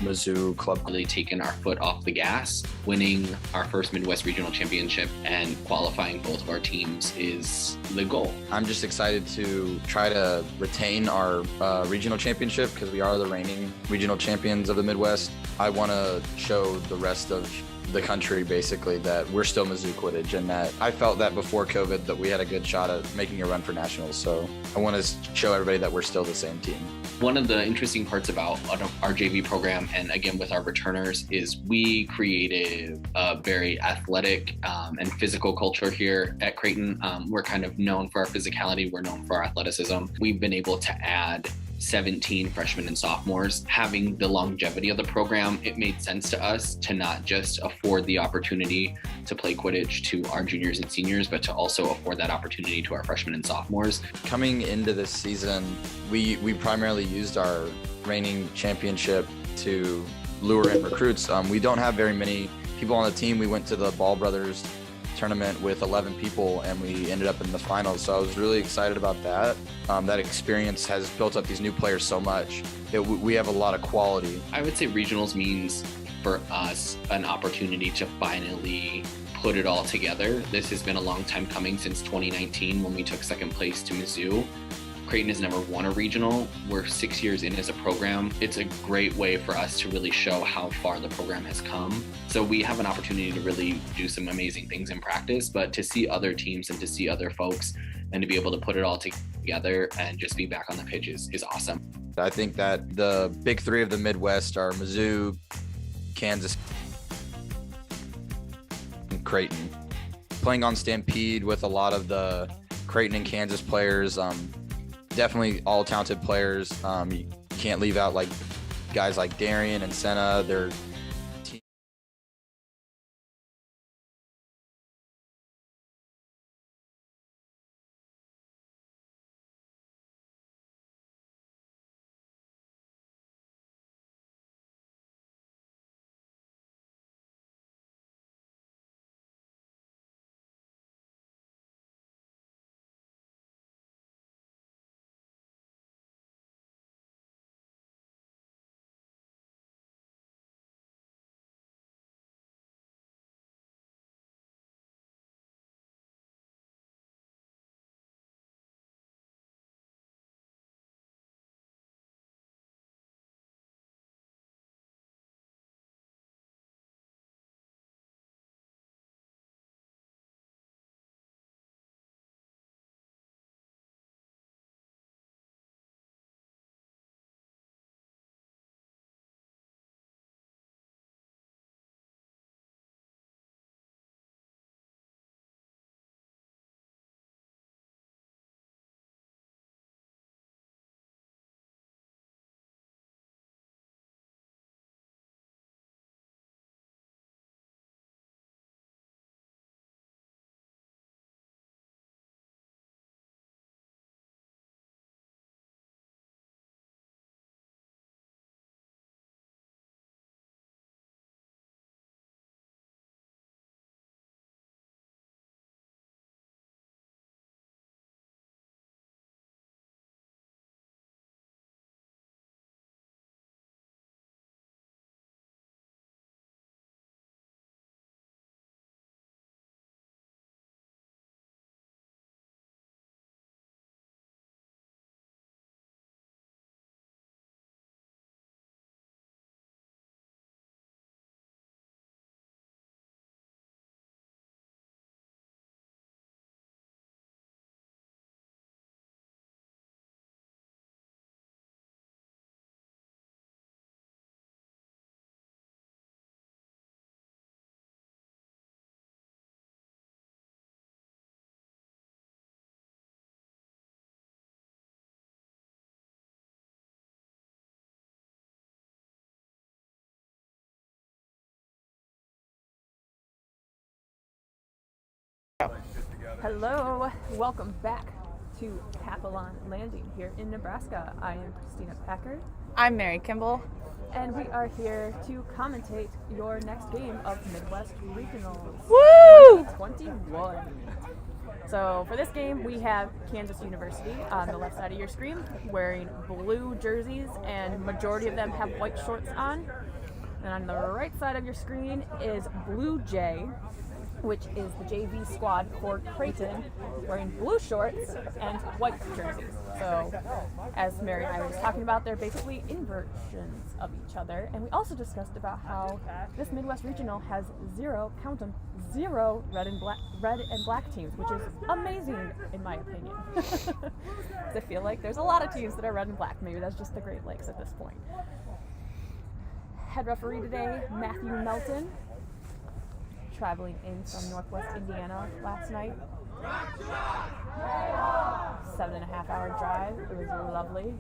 Mizzou club really taken our foot off the gas. Winning our first Midwest Regional Championship and qualifying both of our teams is the goal. I'm just excited to try to retain our regional championship because we are the reigning regional champions of the Midwest. I want to show the rest of the country basically that we're still Mizzou Quidditch, and that I felt that before COVID that we had a good shot at making a run for nationals. So I want to show everybody that we're still the same team. One of the interesting parts about our JV program, and again with our returners, is we created a very athletic and physical culture here at Creighton. We're kind of known for our physicality. We're known for our athleticism. We've been able to add 17 freshmen and sophomores. Having the longevity of the program, it made sense to us to not just afford the opportunity to play Quidditch to our juniors and seniors, but to also afford that opportunity to our freshmen and sophomores. Coming into this season, we primarily used our reigning championship to lure in recruits. We don't have very many people on the team. We went to the Ball Brothers tournament with 11 people and we ended up in the finals, so I was really excited about that. That experience has built up these new players so much. We have a lot of quality. I would say regionals means for us an opportunity to finally put it all together. This has been a long time coming, since 2019 when we took second place to Mizzou. Creighton has never won a regional. We're 6 years in as a program. It's a great way for us to really show how far the program has come. So we have an opportunity to really do some amazing things in practice, but to see other teams and to see other folks and to be able to put it all together and just be back on the pitch is awesome. I think that the big three of the Midwest are Mizzou, Kansas, and Creighton. Playing on Stampede with a lot of the Creighton and Kansas players, definitely all talented players. You can't leave out like guys like Darian and Senna. They're Hello, welcome back to Papillon Landing here in Nebraska. I am Christina Packard. I'm Mary Kimball. And we are here to commentate your next game of Midwest Regionals Woo! 2021. So for this game, we have Kansas University on the left side of your screen wearing blue jerseys, and majority of them have white shorts on. And on the right side of your screen is Blue Jay, which is the JV squad for Creighton, wearing blue shorts and white jerseys. So, as Mary and I were just talking about, they're basically inversions of each other. And we also discussed about how this Midwest Regional has zero red and black teams, which is amazing in my opinion. 'Cause I feel like there's a lot of teams that are red and black. Maybe that's just the Great Lakes at this point. Head referee today, Matthew Melton, traveling in from Northwest Indiana last night. 7.5 hour drive. It was lovely.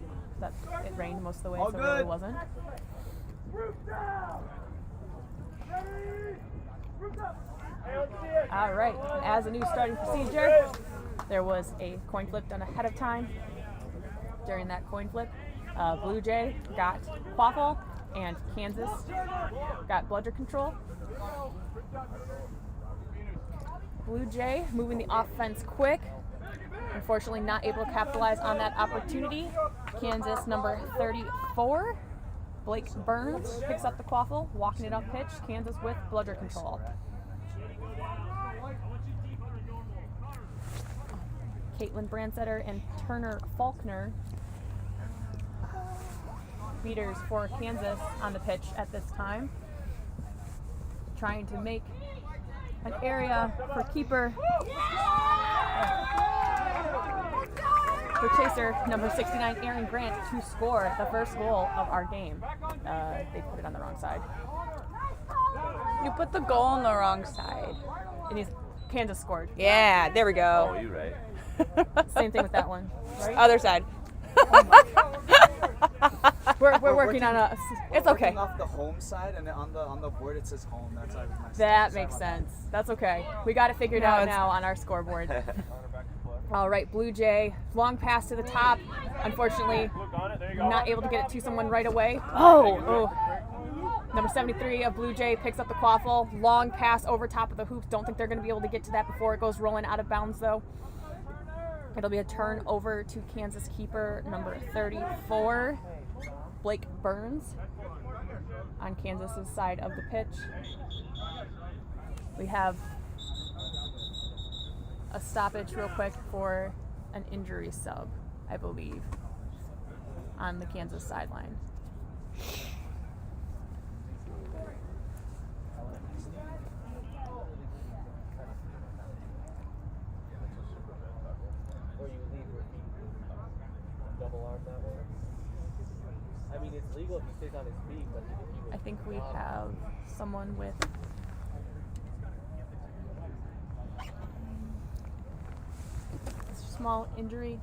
It rained most of the way, so it really wasn't. All right. As a new starting procedure, there was a coin flip done ahead of time. During that coin flip, Blue Jay got quaffle, and Kansas got bludger control. Blue Jay moving the offense quick. Unfortunately, not able to capitalize on that opportunity. Kansas number 34, Blake Burns, picks up the quaffle, walking it up pitch. Kansas with bludger control. Caitlin Brandsetter and Turner Faulkner, beaters for Kansas on the pitch at this time, trying to make an area for keeper, for chaser number 69 Aaron Grant to score the first goal of our game. They put it on the wrong side. You put the goal on the wrong side. And Kansas scored. Yeah, there we go. Oh, you right. Same thing with that one, right? Other side. We're working on a. It's okay. Working off the home side, and on the board it says home. That's how we messed That up. makes sense. That's okay. We got it figured No, out it's- now on our scoreboard. All right, Blue Jay, long pass to the top. Unfortunately, not able to get it to someone right away. Oh. Number 73 of Blue Jay picks up the quaffle. Long pass over top of the hoops. Don't think they're going to be able to get to that before it goes rolling out of bounds, though. It'll be a turn over to Kansas keeper number 34, Blake Burns, on Kansas's side of the pitch. We have a stoppage real quick for an injury sub, I believe, on the Kansas sideline. Or you leave your feet double arm that way. I mean, it's legal if he stays on his feet, but if he would I think we have someone with a small injury.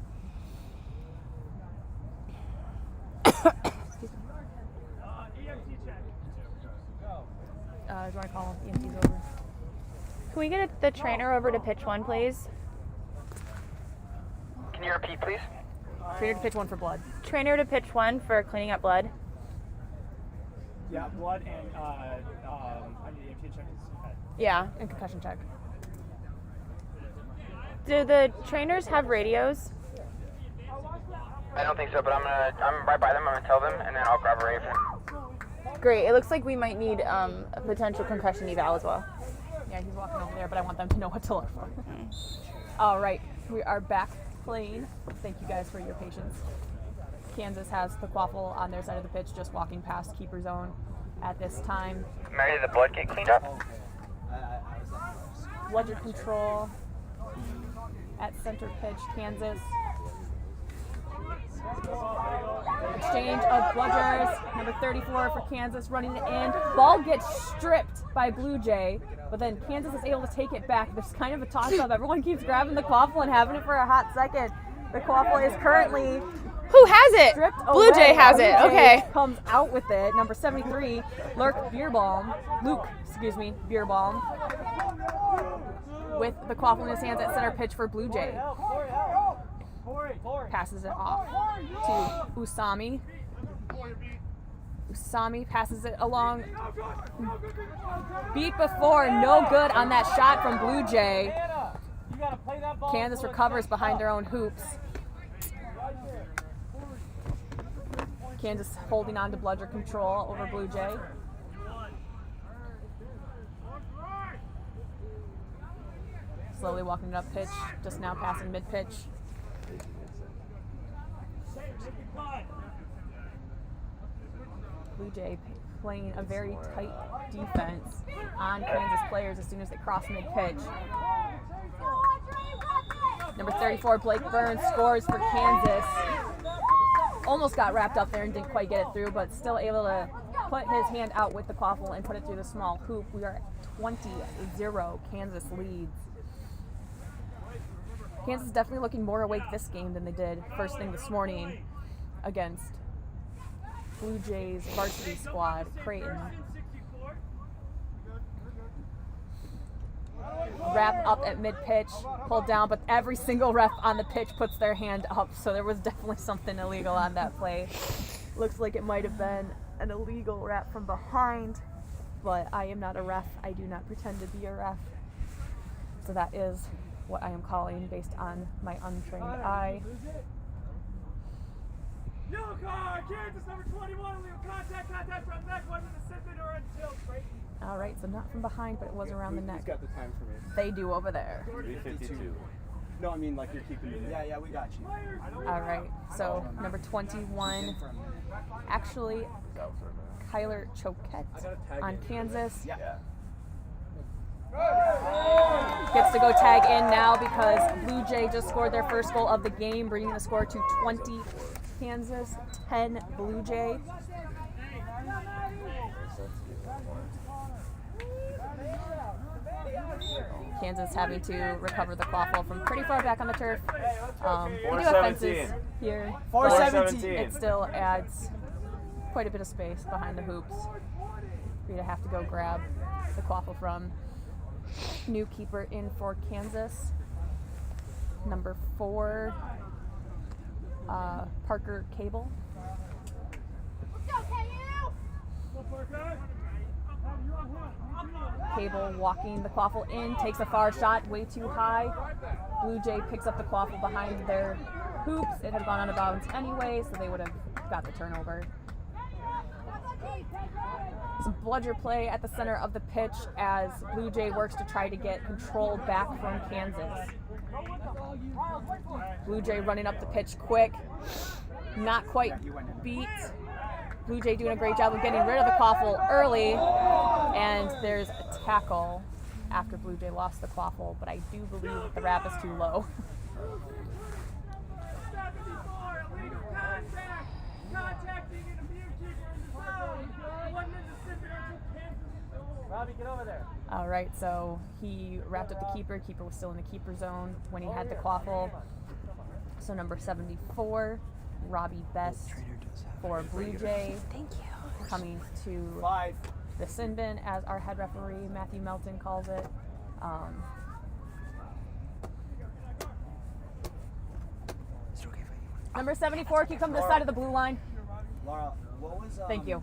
Excuse me. Do you want to call EMTs over? Can we get the trainer over to pitch one, please? Can you repeat, please? Trainer to pitch one for blood. Trainer to pitch one for cleaning up blood. Yeah, blood and I need EMT to check his head. Yeah. And concussion check. Do the trainers have radios? I don't think so, but I'm right by them. I'm gonna tell them, and then I'll grab a radio for them. Great. It looks like we might need a potential concussion eval as well. Yeah, he's walking over there, but I want them to know what to look for. All right, we are back playing. Thank you guys for your patience. Kansas has the quaffle on their side of the pitch, just walking past keeper zone at this time. Mary, did the blood get cleaned up? Bludger control at center pitch, Kansas. Exchange of bludgers. Number 34 for Kansas running it in. Ball gets stripped by Blue Jay, but then Kansas is able to take it back. There's kind of a toss-up. Everyone keeps grabbing the quaffle and having it for a hot second. The quaffle is currently Who has it? stripped away. Blue Jay has it. Blue Jay Okay. comes out with it. Number 73, Luke Beerbaum, with the quaffle in his hands at center pitch for Blue Jay. Passes it off to Usami. Usami passes it along. Beat before, no good on that shot from Blue Jay. You gotta play that ball. Kansas recovers behind their own hoops. Kansas holding on to bludger control over Blue Jay. Slowly walking it up pitch, just now passing mid-pitch. Blue Jay playing a very tight defense on Kansas players as soon as they cross mid-pitch. Number 34, Blake Burns, scores for Kansas. Almost got wrapped up there and didn't quite get it through, but still able to put his hand out with the quaffle and put it through the small hoop. We are at 20-0. Kansas leads. Kansas is definitely looking more awake this game than they did first thing this morning against Blue Jays varsity squad, Creighton. Wrap up at mid-pitch, pulled down, but every single ref on the pitch puts their hand up, so there was definitely something illegal on that play. Looks like it might have been an illegal wrap from behind, but I am not a ref. I do not pretend to be a ref. So that is what I am calling based on my untrained eye. Yellow card, Kansas number 21, illegal contact from neck, whether the Sippin or until Creighton. All right, so not from behind, but it was around the neck. Who's got the time for me? They do over there. 3:52. No, I mean like you're keeping me. Yeah, we got you. All right, so number 21, actually Kyler Choquette on Kansas. Yeah. Gets to go tag in now because Blue Jay just scored their first goal of the game, bringing the score to 20 Kansas, 10 Blue Jay. Kansas having to recover the quaffle from pretty far back on the turf. We do have fences here. 417. It still adds quite a bit of space behind the hoops for you to have to go grab the quaffle from. New keeper in for Kansas, number 4, Parker Cable. Cable walking the quaffle in, takes a far shot, way too high. Blue Jay picks up the quaffle behind their hoops. It had gone out of bounds anyway, so they would have got the turnover. Some bludger play at the center of the pitch as Blue Jay works to try to get control back from Kansas. Blue Jay running up the pitch quick, not quite beat. Blue Jay doing a great job of getting rid of the quaffle early, and there's a tackle after Blue Jay lost the quaffle, but I do believe that the wrap is too low. Robbie, get over there. All right, so he wrapped up the keeper. Keeper was still in the keeper zone when he had the quaffle. So number 74, Robbie Best for Blue Jay. Thank you. Coming to the sin bin, as our head referee, Matthew Melton, calls it. Number 74, can you come to the side of the blue line? Laura, what was Thank you.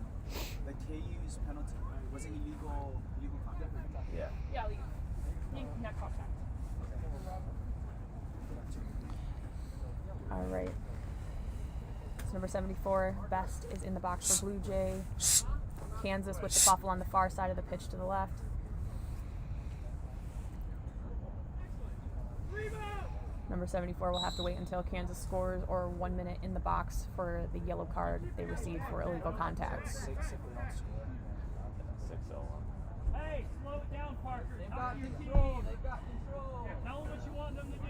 the KU's penalty? Was it illegal contact? Yeah. Yeah, neck contact. All right. So number 74, Best, is in the box for Blue Jay. Kansas with the quaffle on the far side of the pitch to the left. Number 74 will have to wait until Kansas scores or 1 minute in the box for the yellow card they received for illegal contact. 6 if they don't score. 6-0. Hey, slow it down, Parker. They've got control. They've got control. Tell them what you want them to do.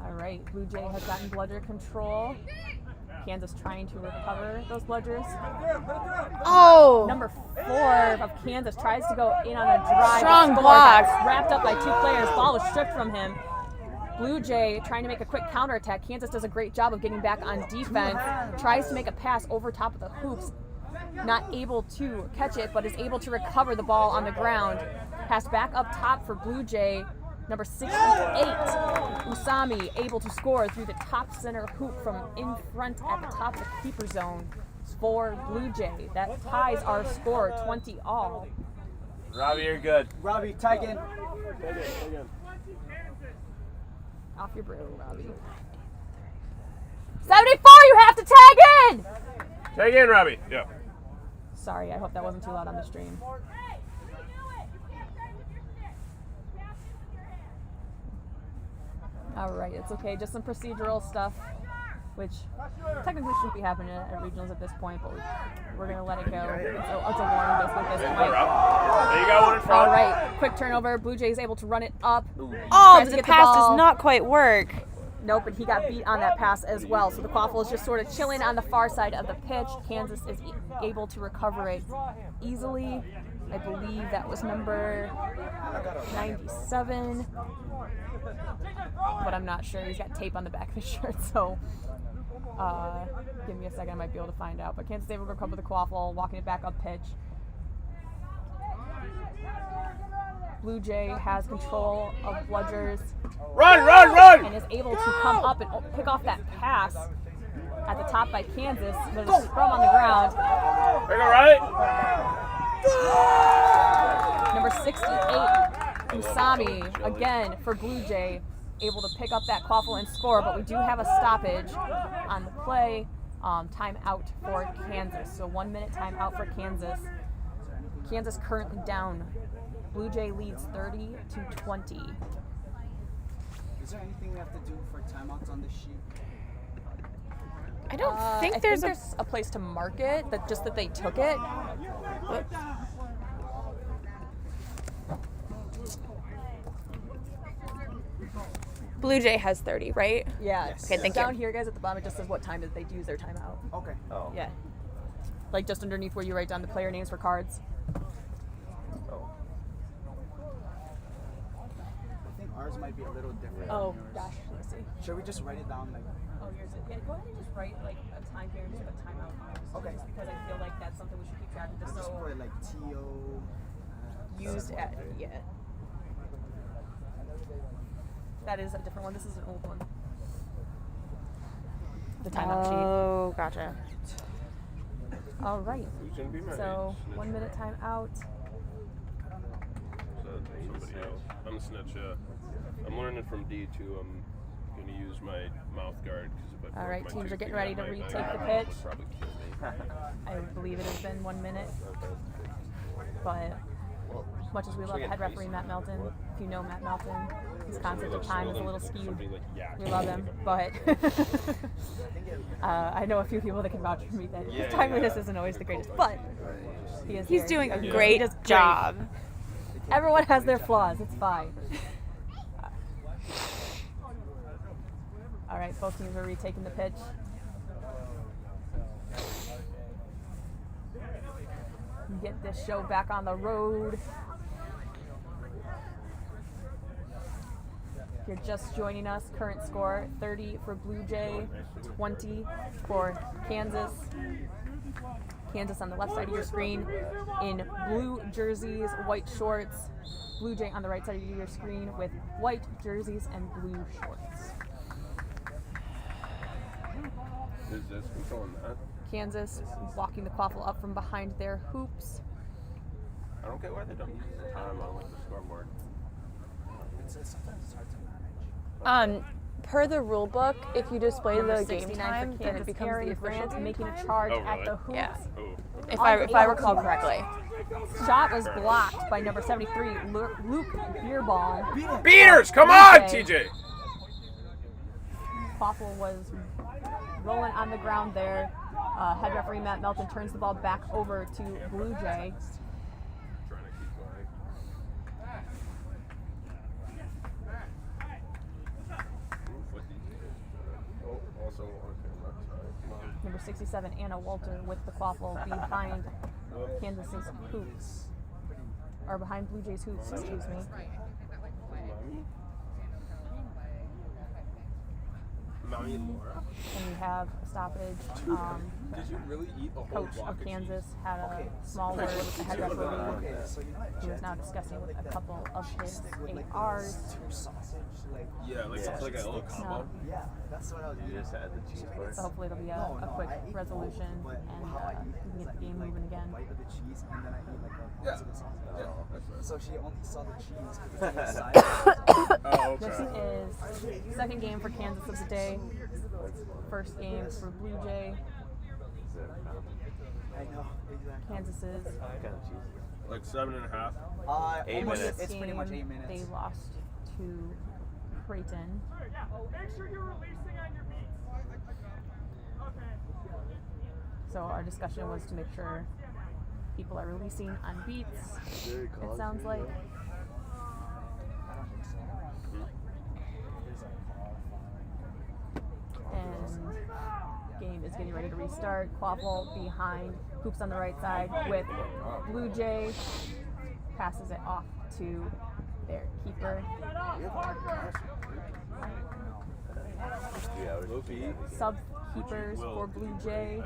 All right, Blue Jay has gotten bludger control. Kansas trying to recover those bludgers. Oh! Number 4 of Kansas tries to go in on a drive. Strong Score, block. gets wrapped up by 2 players. Ball was stripped from him. Blue Jay trying to make a quick counterattack. Kansas does a great job of getting back on defense. Tries to make a pass over top of the hoops. Not able to catch it, but is able to recover the ball on the ground. Pass back up top for Blue Jay. Number 68, Usami, able to score through the top center hoop from in front at the top of the keeper zone for Blue Jay. That ties our score 20 all. Robbie, you're good. Robbie, tag in. Off your brew, Robbie. 74, you have to tag in! Tag in, Robbie. Yeah. Sorry, I hope that wasn't too loud on the stream. All right, it's okay. Just some procedural stuff, which technically shouldn't be happening at regionals at this point, but we're going to let it go. It's a warning basically at this point. There you go, one in front. All right, quick turnover. Blue Jay is able to run it up. Oh, Tries to the get pass ball. does not quite work. Nope, but he got beat on that pass as well. So the Quaffle is just sort of chilling on the far side of the pitch. Kansas is able to recover it easily. I believe that was number 97. But I'm not sure. He's got tape on the back of his shirt, so give me a second. I might be able to find out. But Kansas is able to recover the Quaffle, walking it back up pitch. Blue Jay has control of Bludgers. Run! And is able to come up and pick off that pass at the top by Kansas. There's a scrum on the ground. There you go, right? Number 68, Usami, again for Blue Jay, able to pick up that Quaffle and score, but we do have a stoppage on the play. Timeout for Kansas. So 1 minute timeout for Kansas. Kansas currently down. Blue Jay leads 30-20. Is there anything we have to do for timeouts on the sheet? I don't think I there's think there's a place to mark it, that just that they took it. Whoops. Blue Jay has 30, right? Yeah. Yes. Okay, thank you. Down here, guys, at the bottom, it just says what time did they use their timeout. Okay. Oh. Yeah. Like just underneath where you write down the player names for cards. I think ours might be a little different. Oh, than yours. gosh. Let's see. Should we just write it down like? Oh, here's it. Yeah, go ahead and just write like a time here and just put timeout. Okay. Just because I feel like that's something we should keep track of. Let's Just just so put like TO. used at, yeah. That is a different one. This is an old one. The timeout Oh, gotcha. sheet. All right. So 1 minute timeout. Somebody else. I'm a snitch. I'm learning from D2. I'm going to use my mouth guard. Cause if I All right, my teams are tooth getting in ready to my retake eye, the it pitch. would probably kill me. I believe it has been 1 minute. But as much as we love head referee Matt Melton, if you know Matt Melton, his concept of time is a little skewed. We love him, but I know a few people that can vouch for me that his timeliness isn't always the greatest, but he is He's here. doing a He great does great. job. Everyone has their flaws. It's fine. All right, both teams are retaking the pitch. Get this show back on the road. If you're just joining us, current score 30 for Blue Jay, 20 for Kansas. Kansas on the left side of your screen in blue jerseys, white shorts. Blue Jay on the right side of your screen with white jerseys and blue shorts. Who's this controlling that? Kansas walking the Quaffle up from behind their hoops. I don't get why they don't use the time on like the scoreboard. Sometimes it's hard to manage. Per the rule book, if you display Number the game 69 time, for then it Kansas, becomes Aaron the official Grant game making a time. charge Oh, at really? the hoops. Yeah. Oh. If I recall correctly. Shot was blocked by number 73, Luke Beerball. Beaters, come on, TJ. Quaffle was rolling on the ground there. Head referee Matt Melton turns the ball back over to Blue Jay. Trying to keep going. Also, okay, left side. Number 67, Anna Walter with the Quaffle behind Kansas's hoops. Or behind Blue Jay's hoops, excuse me. Maui and Laura? And we have a stoppage. Did you really eat a whole Coach block of Kansas cheese? had a small word with the head referee. Okay, so you know what? He was now discussing with a couple of his ARs. Two sausage, like Yeah, like it's like a little combo. yeah, that's what I was. You just had the cheese part. So hopefully it'll be No, a no, quick I ate resolution both, but and how I eat we can is get I the game eat, like, moving again. a bite of the cheese and then I eat like a Yeah. piece of the sausage. Yeah. So she only saw the cheese because it's on the side. Oh, This okay. is second game for Kansas of the day. First game for Blue Jay. I know, exactly. Kansas is Kind of cheesy. Like 7.5. 8 almost minutes. It's pretty much 8 minutes. They lost to Creighton. So our discussion was to make sure people are releasing on beats. It sounds like. And game is getting ready to restart. Quaffle behind, hoops on the right side with Blue Jay. Passes it off to their keeper. 3 hours. Sub keepers for Blue Jay.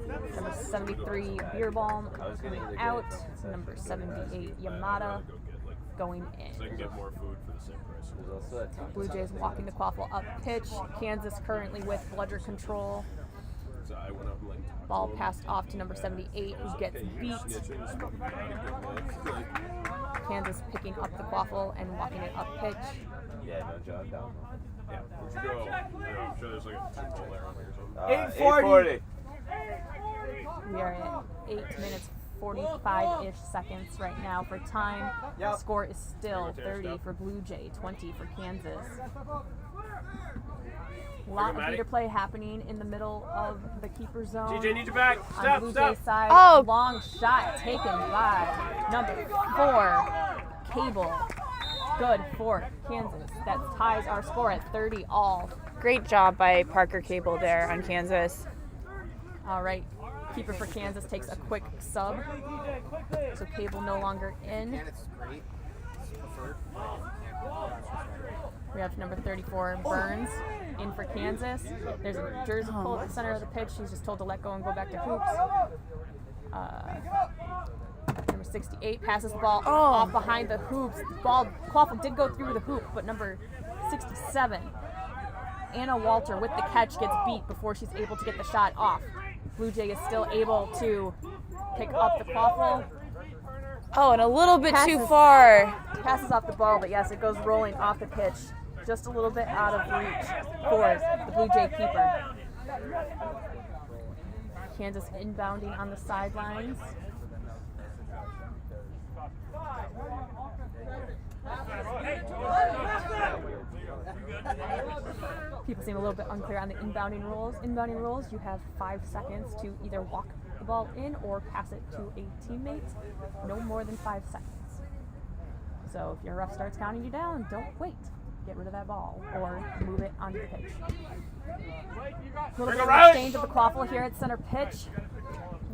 Number 73 Beer Balm coming out. Number 78 Yamada going in. So I can get more food for the same price. There's also that time. Blue Jays walking to Quaffle up pitch. Kansas currently with bludger control. So I went up and like talked Ball to him. passed off to number 78 who gets Hey, you're beat. snitching. This fucking guy had a good life. Kansas picking up the Quaffle and walking it up pitch. Yeah, no job down. Yeah. Where'd you go? Yeah, I'm sure there's like a Chick-fil-A around here or something. 8:40. We are at 8 minutes 45-ish seconds right now for time. The score is still 30 for Blue Jay, 20 for Kansas. A lot of beater play happening in the middle of the keeper zone. TJ, need your back. On Blue Jay side, Oh. long shot taken by number 4, Cable. Good for Kansas. That ties our score at 30 all. Great job by Parker Cable there on Kansas. All right, keeper for Kansas takes a quick sub. So Cable no longer in. It's great. It's preferred. We have number 34, Burns, in for Kansas. There's a jersey pull at the center of the pitch. He's just told to let go and go back to hoops. Number 68 passes the ball off behind the hoops. The ball, Quaffle did go through the hoop, but number 67, Anna Walter with the catch gets beat before she's able to get the shot off. Blue Jay is still able to pick up the Quaffle. Oh, and a little bit too Passes. far. Passes off the ball, but yes, it goes rolling off the pitch, just a little bit out of reach for the Blue Jay keeper. Kansas inbounding on the sidelines. People seem a little bit unclear on the inbounding rules. Inbounding rules, you have 5 seconds to either walk the ball in or pass it to a teammate. No more than 5 seconds. So if your ref starts counting you down, don't wait. Get rid of that ball or move it onto the pitch. A little bit of exchange of the Quaffle here at center pitch.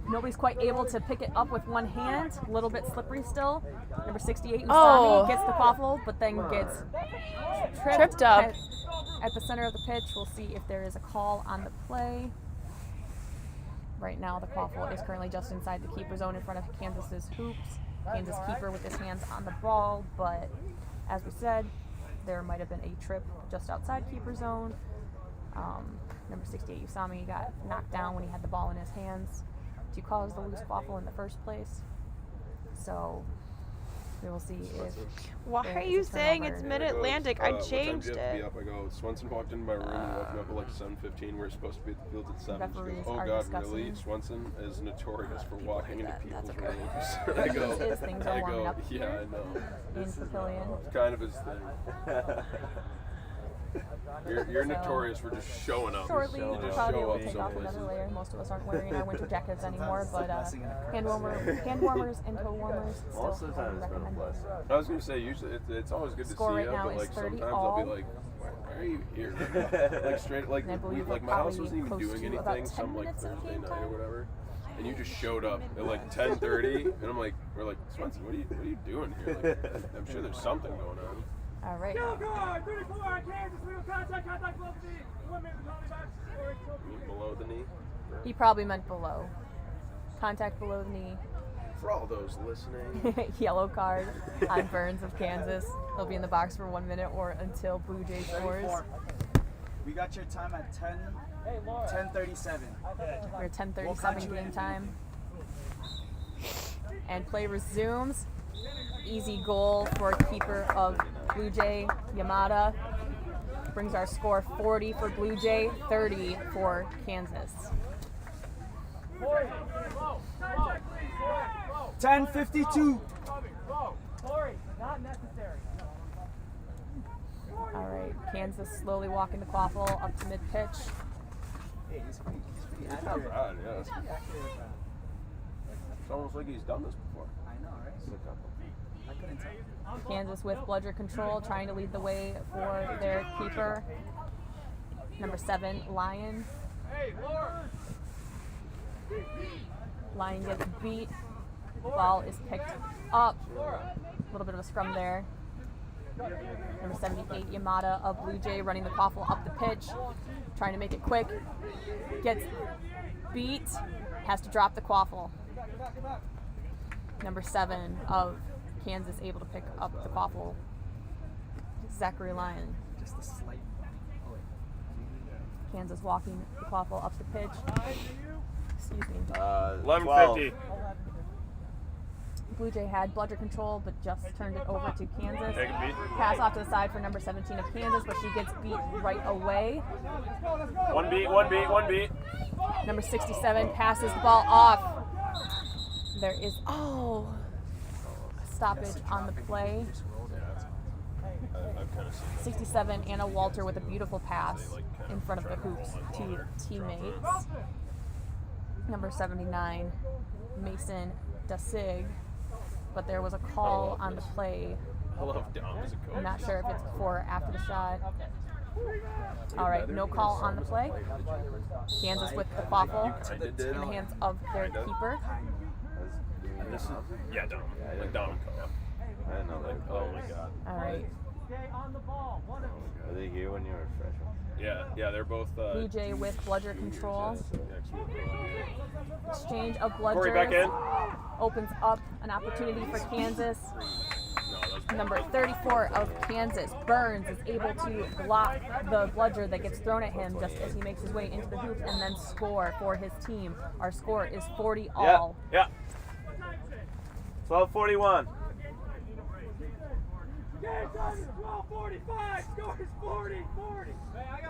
Nobody's quite able to pick it up with one hand. A little bit slippery still. Number 68, Usami, gets the Quaffle, but then gets Tripped up. At the center of the pitch. We'll see if there is a call on the play. Right now, the Quaffle is currently just inside the keeper zone in front of Kansas's hoops. Kansas keeper with his hands on the ball, but as we said, there might have been a trip just outside keeper zone. Number 68, Usami, got knocked down when he had the ball in his hands to cause the loose Quaffle in the first place. So we will see if. Why there are is a you saying turnover. it's Mid-Atlantic? I What time changed do you have to be it. up? I go, Swenson walked in my room and woke me up at like 7:15. We're supposed to be at the field at 7. She goes, Referees oh are God, discussing- really? Swenson is notorious for walking into that. people's That's okay. rooms. I go, His things are warming up yeah, I know. in Papillion. It's kind of his thing. You're notorious for just showing up. Shortly, You just probably show will up take off someplace. another layer. Most of us aren't wearing our winter jackets anymore, but hand warmers and toe warmers still Also, highly sometimes it's been a recommended. blessing. I was gonna say usually it's always good to Score see right you, now but is like 30 sometimes all. I'll be like, why are you here? Like straight, like And I believe like we're my house probably wasn't even close doing to about anything 10 some like minutes of Thursday game night or time. whatever, and you just showed up at like 10:30, and I'm like, we're like, Swenson, what are you doing here? Like, I'm sure there's something going on. All right. Guard, 34, Kansas, we will contact both teams. Below the knee. He probably meant below. Contact below the knee. For all those listening. Yellow card on Burns of Kansas. He'll be in the box for 1 minute or until Blue Jay scores. 34. We got your time at 10:37. We're at We'll 10:37 cut you game in. time. And play resumes. Easy goal for keeper of Blue Jay, Yamada. Brings our score 40 for Blue Jay, 30 for Kansas. 10:52. All right, Kansas slowly walking the quaffle up to mid-pitch. Hey, he's pretty Not accurate. bad, yeah. He's pretty accurate with that. It's almost like he's done this before. I know, right? I couldn't tell. Kansas with bludger control, trying to lead the way for their keeper. Number 7, Lion. Lion gets beat. Ball is picked up. A little bit of a scrum there. Number 78, Yamada of Blue Jay, running the quaffle up the pitch, trying to make it quick. Gets beat, has to drop the quaffle. Number 7 of Kansas able to pick up the quaffle. Zachary Lyon. Just a slight. Oh, wait. Kansas walking the quaffle up the pitch. Excuse me. 11:50. Blue Jay had bludger control, but just turned it over to Kansas. Take a beat. Pass off to the side for number 17 of Kansas, but she gets beat right away. One beat. Number 67 passes the ball off. There is, a stoppage on the play. I've kind of seen that. 67, Anna Walter with a beautiful pass in front of the hoops to teammates. Number 79, Mason Dasig, but there was a call on the play. I love Dom as a coach. I'm not sure if it's before or after the shot. All right, no call on the play. Kansas with the quaffle in the hands of their keeper. This is, yeah, Dom. Like Dom and Co. I didn't know that. Oh my god. All right, Were they here when you were a freshman? Yeah, they're both. Blue Jay with bludger control. Exchange of Corey back in. bludgers opens up an opportunity for Kansas. No, that was Number 34 of Kansas, Burns, is able to block the bludger that gets thrown at him just as he makes his way into the hoop and then score for his team. Our score is 40 all. Yeah. 12:41.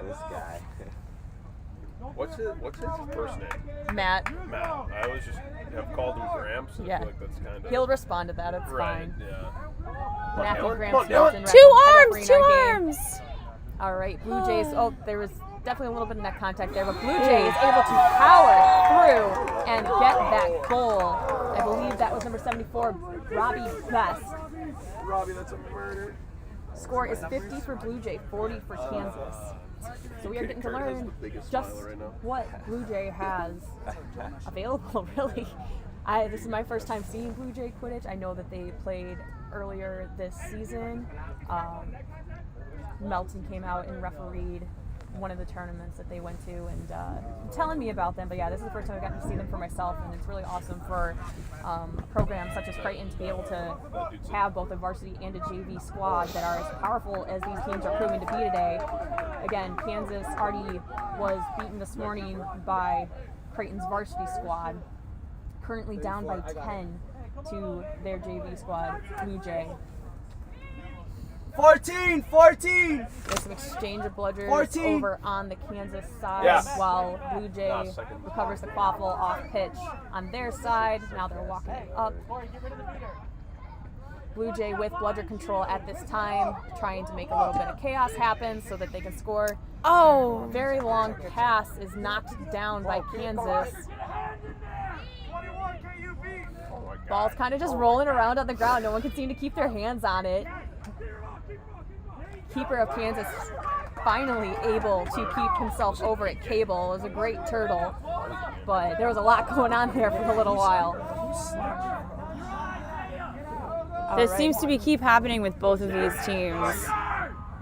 This guy. What's his first name? Matt, Matt. I always just have called him Gramps. And Yeah. I feel like that's kind of. he'll respond to that. It's Right. fine. Yeah. Matthew Dylan. Graham Come on, Stilton, Dylan. Two refereeing our game. arms. All right, Blue Jays. Oh, there was definitely a little bit of neck contact there, but Blue Jay is able to power through and get that goal. I believe that was number 74, Robbie Best. Robbie, that's a murder. Score is 50 for Blue Jay, 40 for Kansas. So we are getting to Kurt has learn the biggest just smile right now. what Blue Jay has available, really. This is my first time seeing Blue Jay Quidditch. I know that they played earlier this season. Melton came out and refereed one of the tournaments that they went to and telling me about them. But yeah, this is the first time I've gotten to see them for myself, and it's really awesome for a program such as Creighton to be able to have both a varsity and a JV squad that are as powerful as these teams are proving to be today. Again, Kansas already was beaten this morning by Creighton's varsity squad, currently down by 10 to their JV squad, Blue Jay. 14. There's some exchange of bludgers 14. over on the Kansas side Yeah. while Blue Jay No, second. recovers the quaffle off pitch on their side. Now they're walking it up. Blue Jay with bludger control at this time, trying to make a little bit of chaos happen so that they can score. Oh. Very long pass is knocked down by Kansas. Oh my god. Ball's kind of just rolling around on the ground. No one can seem to keep their hands on it. Keeper of Kansas finally able to keep himself over at Cable. It was a great turtle, but there was a lot going on there for a little while. This All right. seems to be keep happening with both of these teams.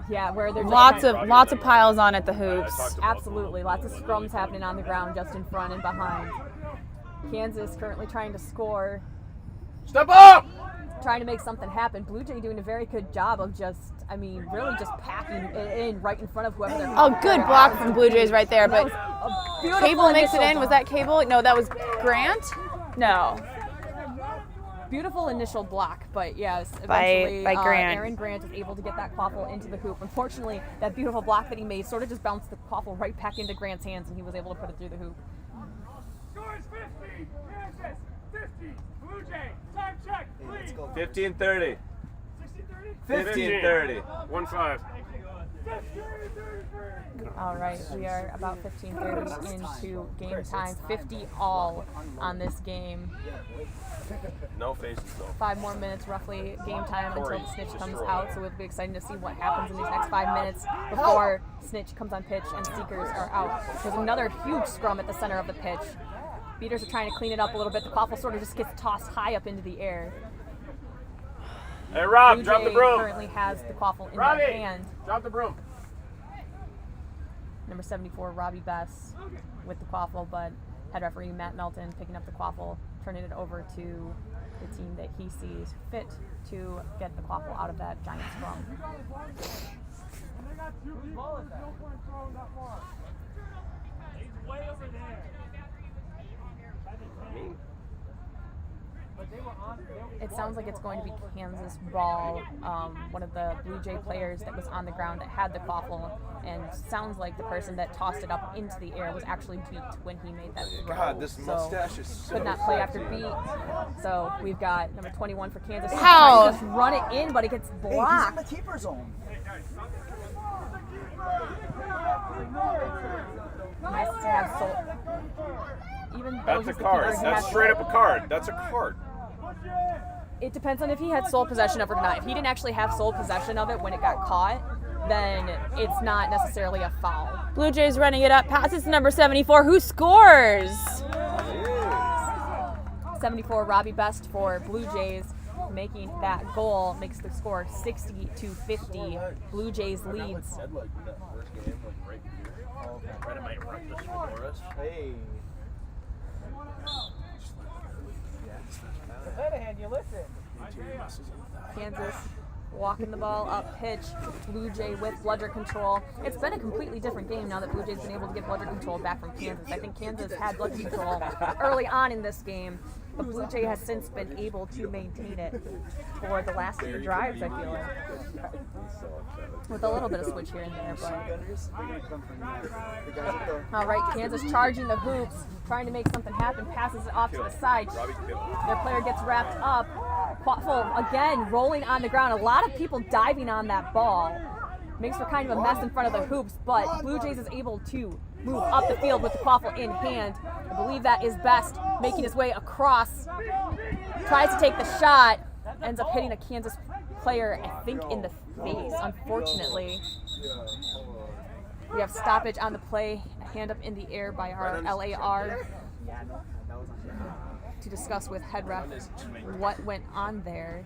Yeah, where there's Lots of piles on at the hoops. absolutely lots of scrums happening on the ground, just in front and behind. Kansas currently trying to score, Step up! trying to make something happen. Blue Jay doing a very good job of really just packing it in right in front of whoever they're. Oh, good block from Blue Jays right there, That but was a beautiful Cable makes it initial in. Was block. that Cable? No, that was Grant. No. Beautiful initial block, but yes, By eventually Grant. Aaron Grant is able to get that quaffle into the hoop. Unfortunately, that beautiful block that he made sort of just bounced the quaffle right back into Grant's hands, and he was able to put it through the hoop. Score is 50. Kansas 50. Blue Jay. Time check, please. 15:30. 16:30. 15:30. 1-5. All right, we are about 15:30 into game time. 50 all on this game. No faces, though. 5 more minutes roughly game time until the snitch comes out, so it'll be exciting to see what happens in these next 5 minutes before snitch comes on pitch and Seekers are out. There's another huge scrum at the center of the pitch. Beaters are trying to clean it up a little bit. The quaffle sort of just gets tossed high up into the air. Hey, Rob, Blue drop the Jay broom. currently has the quaffle in Robbie, their hand. drop the broom. Number 74, Robbie Bess with the quaffle, but head referee Matt Melton picking up the quaffle, turning it over to the team that he sees fit to get the quaffle out of that giant scrum. He's way over there. It sounds like it's going to be Kansas ball. One of the Blue Jay players that was on the ground that had the quaffle, and sounds like the person that tossed it up into the air was actually beat when he made that throw. God, this So mustache is so could not play after sexy. beat. So we've got number 21 for Kansas. He's How? trying to just run it in, but it gets Hey, he's in blocked. the keeper zone. Nice to have Soul. Even though That's a he's the card. keeper, he That's has- straight up a card. That's a card. It depends on if he had sole possession of it or not. If he didn't actually have sole possession of it when it got caught, then it's not necessarily a foul. Blue Jays running it up. Passes to number 74. Who scores? 74, Robbie Best for Blue Jays, making that goal, makes the score 60-50. Blue Jays leads. Hey. Shanahan, you listen. Kansas walking the ball up pitch. Blue Jay with bludger control. It's been a completely different game now that Blue Jay's been able to get bludger control back from Kansas. I think Kansas had bludger control early on in this game, but Blue Jay has since been able to maintain it for the last few drives, I feel like. With a little bit of switch here and there, but. All right, Kansas charging the hoops, trying to make something happen, passes it off to the side. Their player gets wrapped up. Quaffle again rolling on the ground. A lot of people diving on that ball. Makes for kind of a mess in front of the hoops, but Blue Jays is able to move up the field with the quaffle in hand. I believe that is Best making his way across. Tries to take the shot, ends up hitting a Kansas player, I think, in the face, unfortunately. We have stoppage on the play, a hand up in the air by our LAR to discuss with head ref what went on there.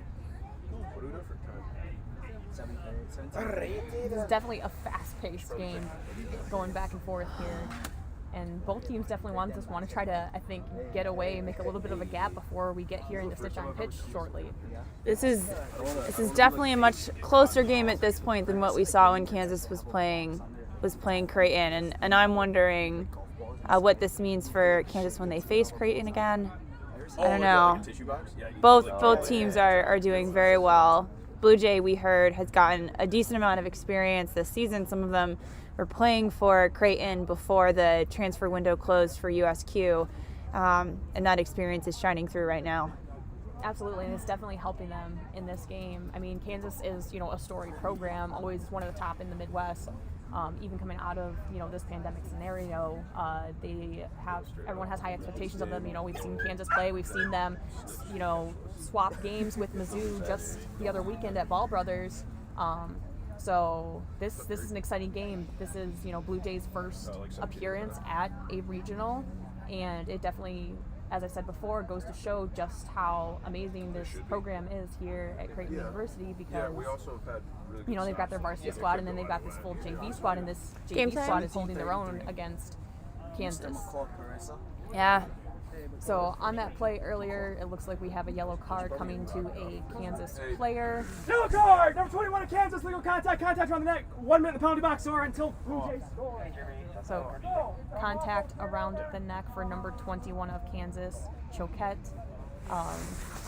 This is definitely a fast-paced game going back and forth here. And both teams definitely want to try to, I think, get away, make a little bit of a gap before we get here in the stitch on pitch shortly. This is definitely a much closer game at this point than what we saw when Kansas was playing Creighton, and I'm wondering what this means for Kansas when they face Creighton again. I don't know. Both teams are doing very well. Blue Jay, we heard, has gotten a decent amount of experience this season. Some of them were playing for Creighton before the transfer window closed for USQ, and that experience is shining through right now. Absolutely, and it's definitely helping them in this game. I mean, Kansas is, a storied program, always one of the top in the Midwest. Even coming out of, this pandemic scenario, everyone has high expectations of them. We've seen Kansas play, we've seen them, swap games with Mizzou just the other weekend at Ball Brothers. So this is an exciting game. This is, Blue Jays' first appearance at a regional, and it definitely, as I said before, goes to show just how amazing this program is here at Creighton University, because we also have had you know, they've got their varsity squad, and then they've got this full JV squad, and this Game JV time? squad is holding their own against Kansas. Yeah. So on that play earlier, it looks like we have a yellow card coming to a Kansas player. Yellow card! Number 21 of Kansas, legal contact around the neck. 1 minute in the penalty box or until Blue Jays score. So contact around the neck for number 21 of Kansas, Choquette.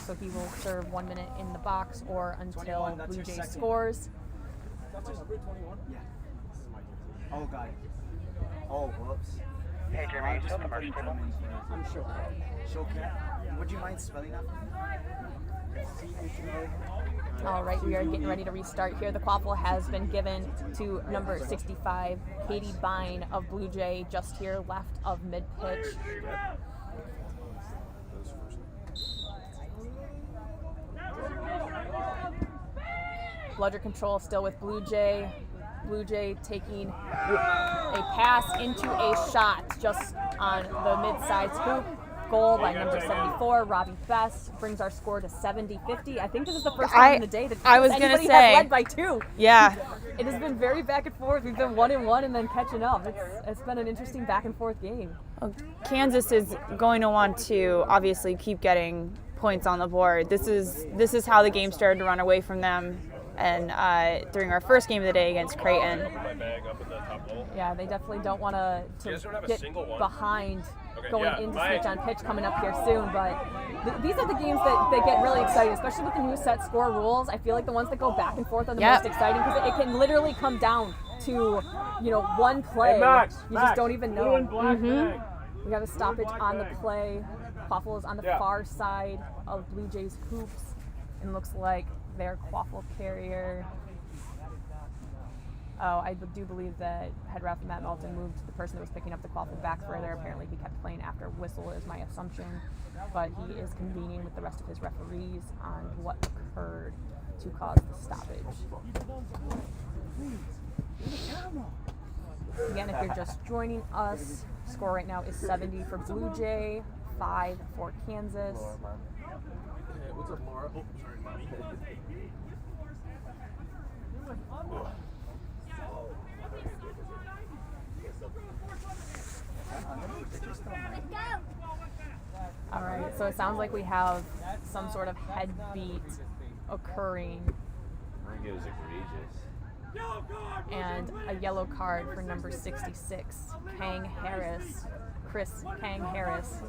So he will serve 1 minute in the box or until Blue Jays scores. That's your number 21? Yeah. This is my jersey. Oh, got it. Oh, whoops. Hey, Jeremy, you still I'm commercial table? Choquette. Would you mind spelling that for me? C-H-O. All right, we are getting ready to restart here. The quaffle has been given to number 65, Katie Bine of Blue Jay, just here left of mid-pitch. Bludger control still with Blue Jay. Blue Jay taking a pass into a shot just on the mid-sides hoop. Goal by number 74, Robbie Best, brings our score to 70-50. I think this is the first time in the day that anybody has led by 2. Yeah. It has been very back and forth. We've been 1-1 and then catching up. It's been an interesting back and forth game. Well, Kansas is going to want to obviously keep getting points on the board. This is how the game started to run away from them, and during our first game of the day against Creighton. Yeah, they definitely don't want to get behind going into switch on pitch coming up here soon, but these are the games that get really exciting, especially with the new set score rules. I feel like the ones that go back and forth are the most exciting because it can literally come down to, you know, one play. You just don't even know. We have a stoppage on the play. Quaffle is on the far side of Blue Jays hoops, and looks like their quaffle carrier. Oh, I do believe that head ref Matt Melton moved the person that was picking up the quaffle back further. Apparently he kept playing after whistle is my assumption, but he is convening with the rest of his referees on what occurred to cause the stoppage. Again, if you're just joining us, score right now is 70 for Blue Jay, 5 for Kansas. What's up, Laura? Oh, sorry. All right, so it sounds like we have some sort of head beat occurring. I think it was egregious. And a yellow card for number 66, Kang Harris, Chris Kang Harris.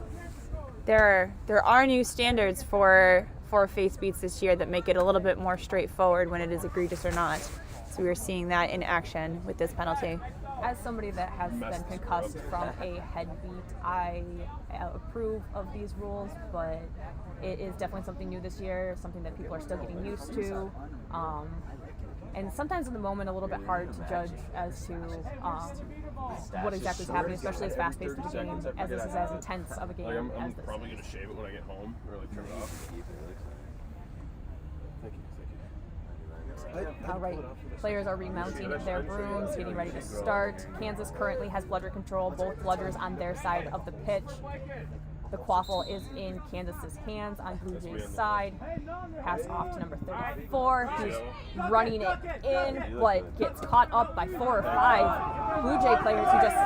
There are new standards for face beats this year that make it a little bit more straightforward when it is egregious or not. So we're seeing that in action with this penalty. As somebody that has been concussed from a head beat, I approve of these rules, but it is definitely something new this year, something that people are still getting used to. And sometimes in the moment, a little bit hard to judge as to what exactly is happening, especially as fast-paced of a game, as this is as intense of a game I'm as this. probably going to shave it when I get home, or like trim it off. Thank you. All right, players are remounting their brooms, getting ready to start. Kansas currently has bludger control, both bludgers on their side of the pitch. The quaffle is in Kansas's hands on Blue Jay's side. Pass off to number 34, who's running it in, but gets caught up by 4 or 5 Blue Jay players who just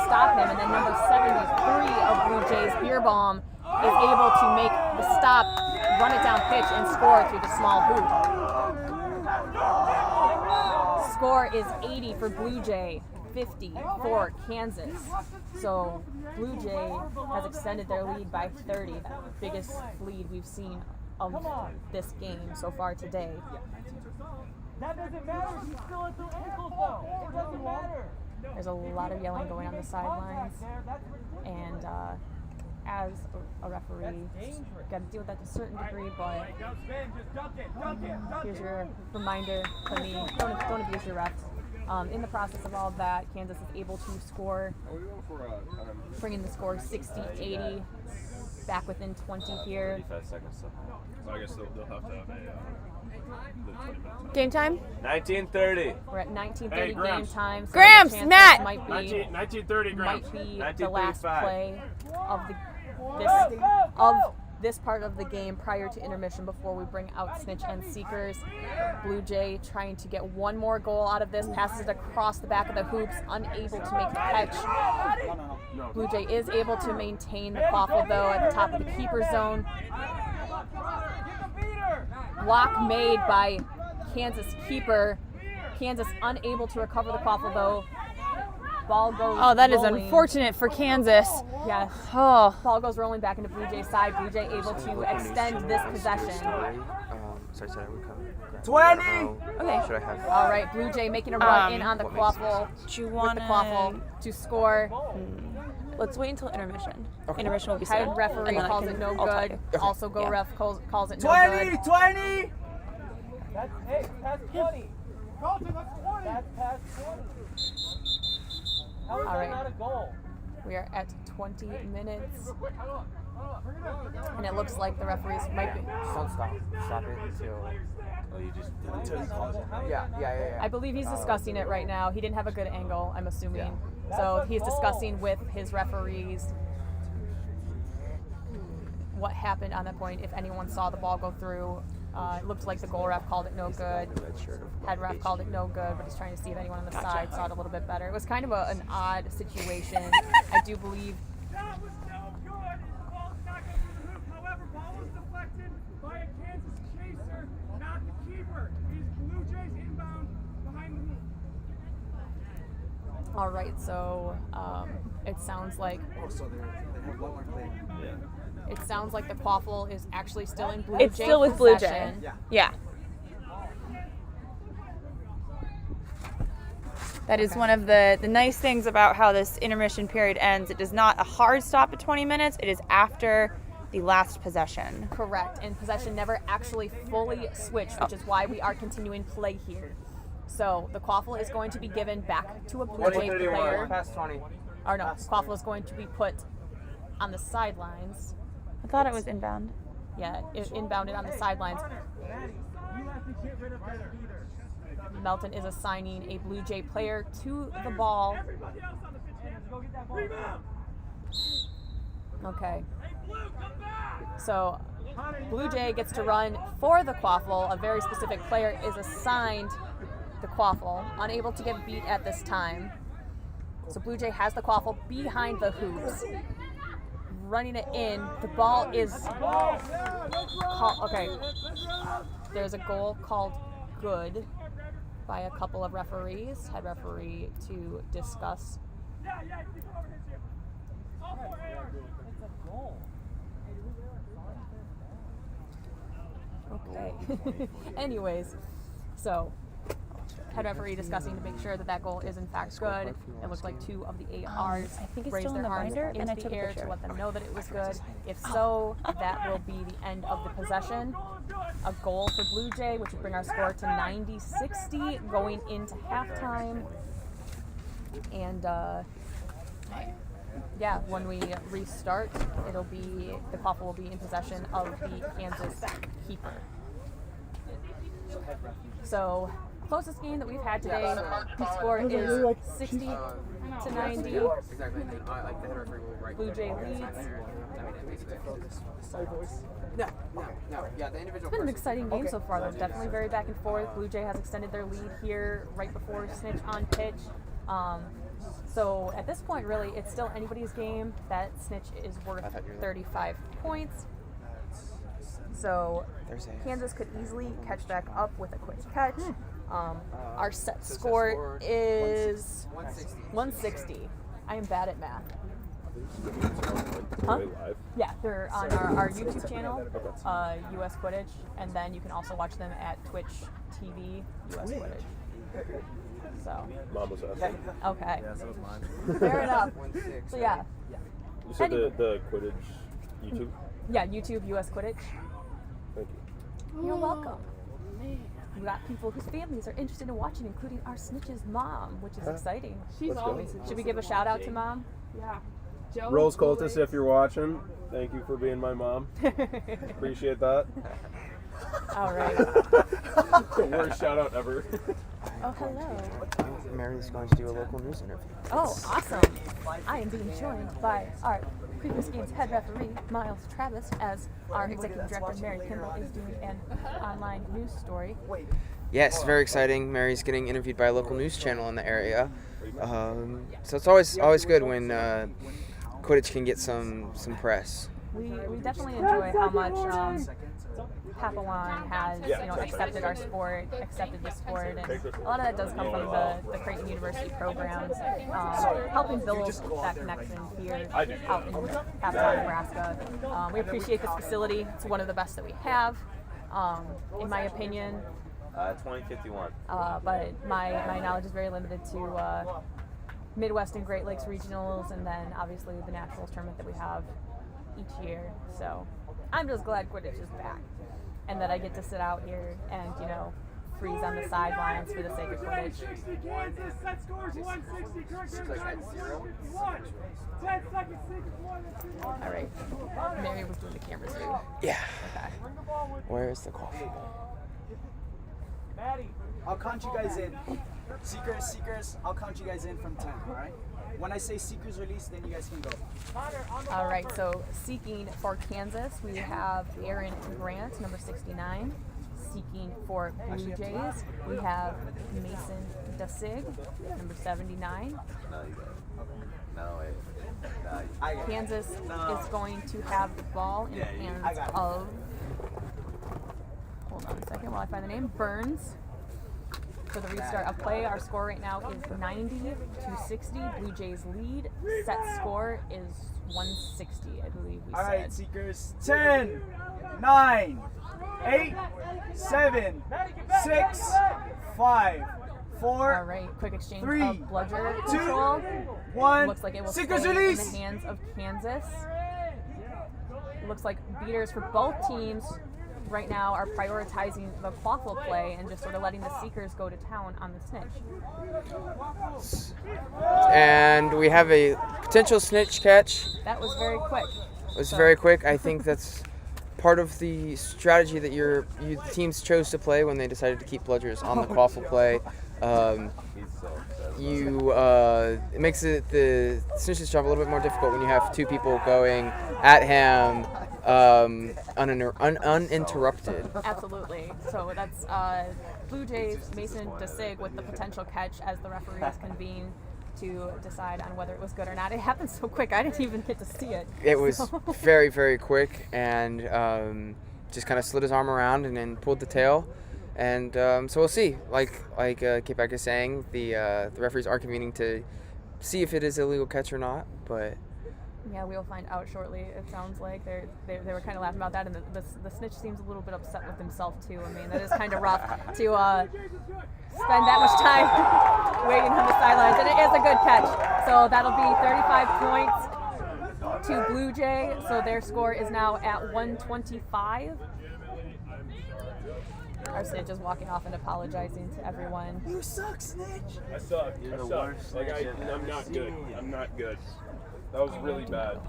stop him. And then number 73 of Blue Jay's, Beerbaum, is able to make the stop, run it down pitch, and score through the small hoop. Score is 80 for Blue Jay, 50 for Kansas. So Blue Jay has extended their lead by 30, the biggest lead we've seen of this game so far today. That doesn't matter. He's still at the ankles though. It doesn't matter. There's a lot of yelling going on the sidelines, and as a referee, got to deal with that to a certain degree, but here's your reminder to me, don't abuse your refs. In the process of all of that, Kansas is able to score, bringing the score 60-80, back within 20 here. 35 seconds. So I guess they'll have to have a Game time? 19:30. We're at 19:30 game time. So Gramps, the chance Matt! this might be 19:30 Gramps. might be the last 19:35. play of this part of the game prior to intermission before we bring out Snitch and Seekers. Blue Jay trying to get one more goal out of this, passes it across the back of the hoops, unable to make the catch. Blue Jay is able to maintain the quaffle though at the top of the keeper zone. Block made by Kansas keeper. Kansas unable to recover the quaffle though. Ball goes Oh, that is rolling. unfortunate for Kansas. Yes. Oh. Ball goes rolling back into Blue Jay's side. Blue Jay able to extend this possession. Sorry, I would come. 20! Okay. Should I have? All right, Blue Jay making a run in on the quaffle. Do you with want the quaffle to score? Let's wait until intermission. Okay. Intermission will be Head soon. referee and then I calls can- it no I'll tell good. you. Also, go Yeah. ref calls it no 20! good. 20! That's, hey, past 20. Carlton, that's 20. That's past 20. How is All that right. not a goal? We are at 20 minutes. And it looks like the referees might be. Don't stop. Stop it until. Oh, you just. Until he calls it. Yeah. I believe he's discussing it right now. He didn't have a good angle, I'm assuming. So he's discussing with his referees what happened on that point, if anyone saw the ball go through. It looks like the goal ref called it no good. Head ref called it no good, but he's trying to see if anyone on the side saw it a little bit better. It was kind of an odd situation. I do believe. That was no good. Ball did not go through the hoop. However, ball was deflected by a Kansas chaser, not the keeper. These Blue Jays inbound behind the hoop. All right, so it sounds like So they have one more play. it sounds like the quaffle is actually still in Blue It's Jay still with Blue Jay. possession. Yeah. That is one of the nice things about how this intermission period ends. It is not a hard stop at 20 minutes. It is after the last possession. Correct, and possession never actually fully switched, which is why we are continuing play here. So the quaffle is going to be given back to a Blue Jay player. Past 20. Or no, quaffle is going to be put on the sidelines. I thought it was inbound. Yeah, inbounded on the sidelines. Melton is assigning a Blue Jay player to the ball. Everybody else on the pitch, hands, go get that ball. Rebound. Okay, Hey, Blue, come back. so Blue Jay gets to run for the quaffle. A very specific player is assigned the quaffle, unable to get beat at this time. So Blue Jay has the quaffle behind the hoops, running it in. The ball is okay. There's a goal called good by a couple of referees. Head referee to discuss. Yeah, you can come over here, Jim. All for air. It's a goal. Okay. Anyways, so head referee discussing to make sure that that goal is in fact good. It looked like two of the ARs I think it's raised still in their the arms binder, and I into took the a air picture. to let them know that it was good. If so, that will be the end of the possession. A goal for Blue Jay, which would bring our score to 90-60 going into halftime. And yeah, when we restart, it'll be the quaffle will be in possession of the Kansas keeper. So, closest game that we've had today, the score is 60 to 90. Exactly. Like the header referee will write. Blue Jay leads. No. Yeah, the individual. It's been an exciting game so far, though. Definitely very back and forth. Blue Jay has extended their lead here right before Snitch on pitch. So at this point, really, it's still anybody's game. That Snitch is worth 35 points. So Kansas could easily catch back up with a quick catch. Our set score is 160. I am bad at math. Huh? Yeah, they're on our YouTube channel, US Quidditch, and then you can also watch them at Twitch TV, US Quidditch. So. Mom was asking. Okay. Yeah, so was mine. Fair enough. So yeah. You said the Quidditch YouTube? Yeah, YouTube US Quidditch. Thank you. You're welcome. We got people whose families are interested in watching, including our Snitch's mom, which is exciting. She's Let's go. always. Should we give a shout out to mom? Yeah. Joe Rose Bullock. Cultus, if you're watching, thank you for being my mom. Appreciate that. All right. The worst shout out ever. Oh, hello. Mary's going to do a local news interview. Oh, awesome. I am being joined by our previous game's head referee, Miles Travis, as our executive director, Mary Kimball, is doing an online news story. Yes, very exciting. Mary's getting interviewed by a local news channel in the area. So it's always good when Quidditch can get some press. We definitely enjoy how much Papillon has accepted our sport, accepted the sport, and a lot of that does come from the Creighton University programs, helping build that connection here out in Papillon, Nebraska. We appreciate this facility. It's one of the best that we have, in my opinion. 2051. But my knowledge is very limited to Midwest and Great Lakes regionals, and then obviously the Nationals tournament that we have each year. So I'm just glad Quidditch is back, and that I get to sit out here and freeze on the sidelines for the sake of Quidditch. 160 Kansas, set scores 160. Correct your time, 161. 10 seconds, All right, Mary was doing the cameras too. Yeah. Okay. Where is the coffee? I'll count you guys in. Seekers, I'll count you guys in from 10, all right? When I say Seekers release, then you guys can go. All right, so seeking for Kansas, we have Aaron Grant, number 69. Seeking for Blue Jays, we have Mason Dasig, number 79. Kansas is going to have the ball in the hands of, hold on a second while I find the name, Burns. For the restart of play, our score right now is 90-60. Blue Jays lead. Set score is 160, I believe we said. All right, Seekers. 10, 9, 8, 7, 6, 5, 4. All right, quick exchange 3, of bludger 2, control. 1. Looks like it will Seekers stay release. in the hands of Kansas. Looks like beaters for both teams right now are prioritizing the quaffle play and just sort of letting the Seekers go to town on the snitch. And we have a potential snitch catch. That was very quick. It was very quick. I think that's part of the strategy that your teams chose to play when they decided to keep bludgers on the quaffle play. It makes the snitch's job a little bit more difficult when you have two people going at him uninterrupted. Absolutely. So that's Blue Jays, Mason Dasig with the potential catch as the referees convene to decide on whether it was good or not. It happened so quick, I didn't even get to see it. It was very, very quick, and just kind of slid his arm around and then pulled the tail. And so we'll see. Like K-Pack is saying, the referees are convening to see if it is a legal catch or not, but yeah, we'll find out shortly. It sounds like they were kind of laughing about that, and the snitch seems a little bit upset with himself too. I mean, that is kind of rough to spend that much time waiting on the sidelines, and it is a good catch. So that'll be 35 points to Blue Jay. So their score is now at 125. Our snitch is walking off and apologizing to everyone. You suck, snitch. I suck. I suck. Like I'm not good. I'm not good. That was really bad.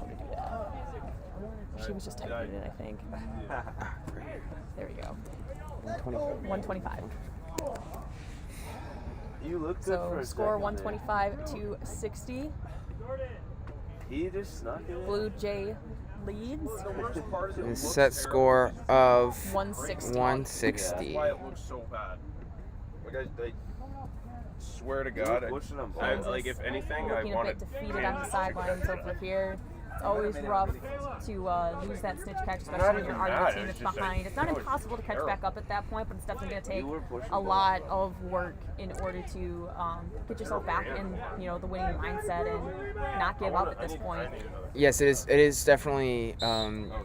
She was just typing it, I think. There we go. 125. You look good so for a score second 125-60. He just snuck it in. Blue Jay leads. a set score of 160. 160. That's why it looks so bad. Like I swear to God, like if anything, I looking a wanted bit defeated on the sidelines over here. It's always rough to lose that snitch catch, especially when you're already the team that's behind. It's not impossible to catch back up at that point, but it's definitely going to take a lot of work in order to get yourself back in, the winning mindset and not give up at this point. Yes, it is. It is definitely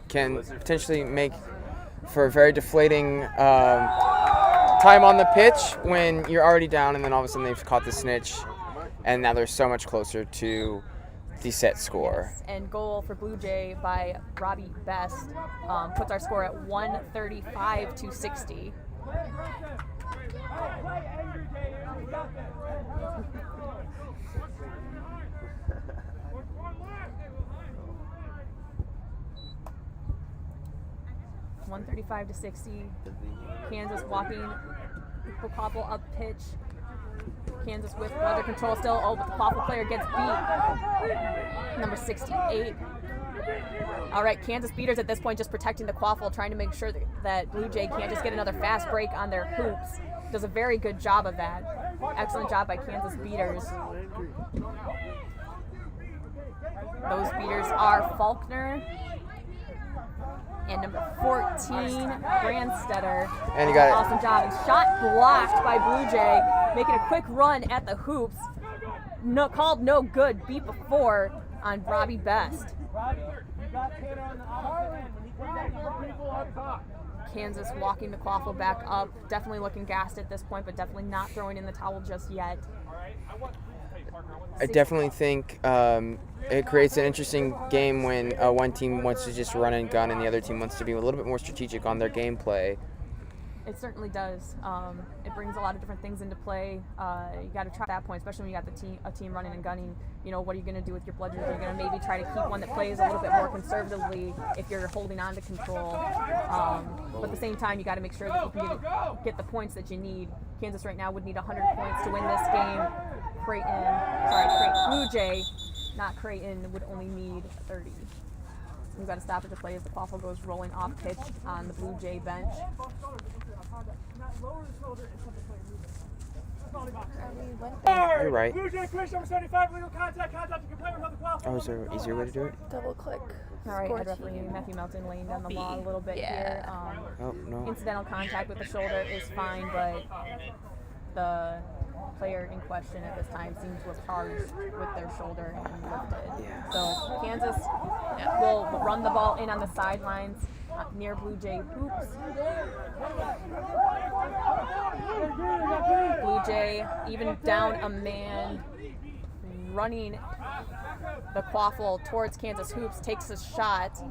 can potentially make for a very deflating time on the pitch when you're already down, and then all of a sudden they've caught the snitch, and now they're so much closer to the set score. Yes, and goal for Blue Jay by Robbie Best puts our score at 135-60. 135-60. Kansas walking the quaffle up pitch. Kansas with weather control still. Oh, but the quaffle player gets beat. Number 68. All right, Kansas beaters at this point just protecting the quaffle, trying to make sure that Blue Jay can't just get another fast break on their hoops. Does a very good job of that. Excellent job by Kansas beaters. Those beaters are Faulkner and number 14, Brandstetter. And you got it. Awesome job. And shot blocked by Blue Jay, making a quick run at the hoops. No, called no good, beat before on Robbie Best. Kansas walking the quaffle back up. Definitely looking gassed at this point, but definitely not throwing in the towel just yet. I definitely think it creates an interesting game when one team wants to just run and gun and the other team wants to be a little bit more strategic on their gameplay. It certainly does. It brings a lot of different things into play. You got to try at that point, especially when you got a team running and gunning. You know, what are you going to do with your bludgers? Are you going to maybe try to keep one that plays a little bit more conservatively if you're holding on to control? But at the same time, you got to make sure that you can get the points that you need. Kansas right now would need 100 points to win this game. Blue Jay, not Creighton, would only need 30. We've got to stop it to play as the quaffle goes rolling off pitch on the Blue Jay bench. You're right. Blue Jay push number 75, legal contact you can play without the quaffle. Oh, is there an easier way to do it? Double click. All right, head referee Matthew Melton laying down the law a little bit here. Oh, no. Incidental contact with the shoulder is fine, but the player in question at this time seemed to have charged with their shoulder and lifted. Yeah. So Kansas will run the ball in on the sidelines near Blue Jay hoops. Blue Jay, even down a man, running the quaffle towards Kansas hoops, takes a shot.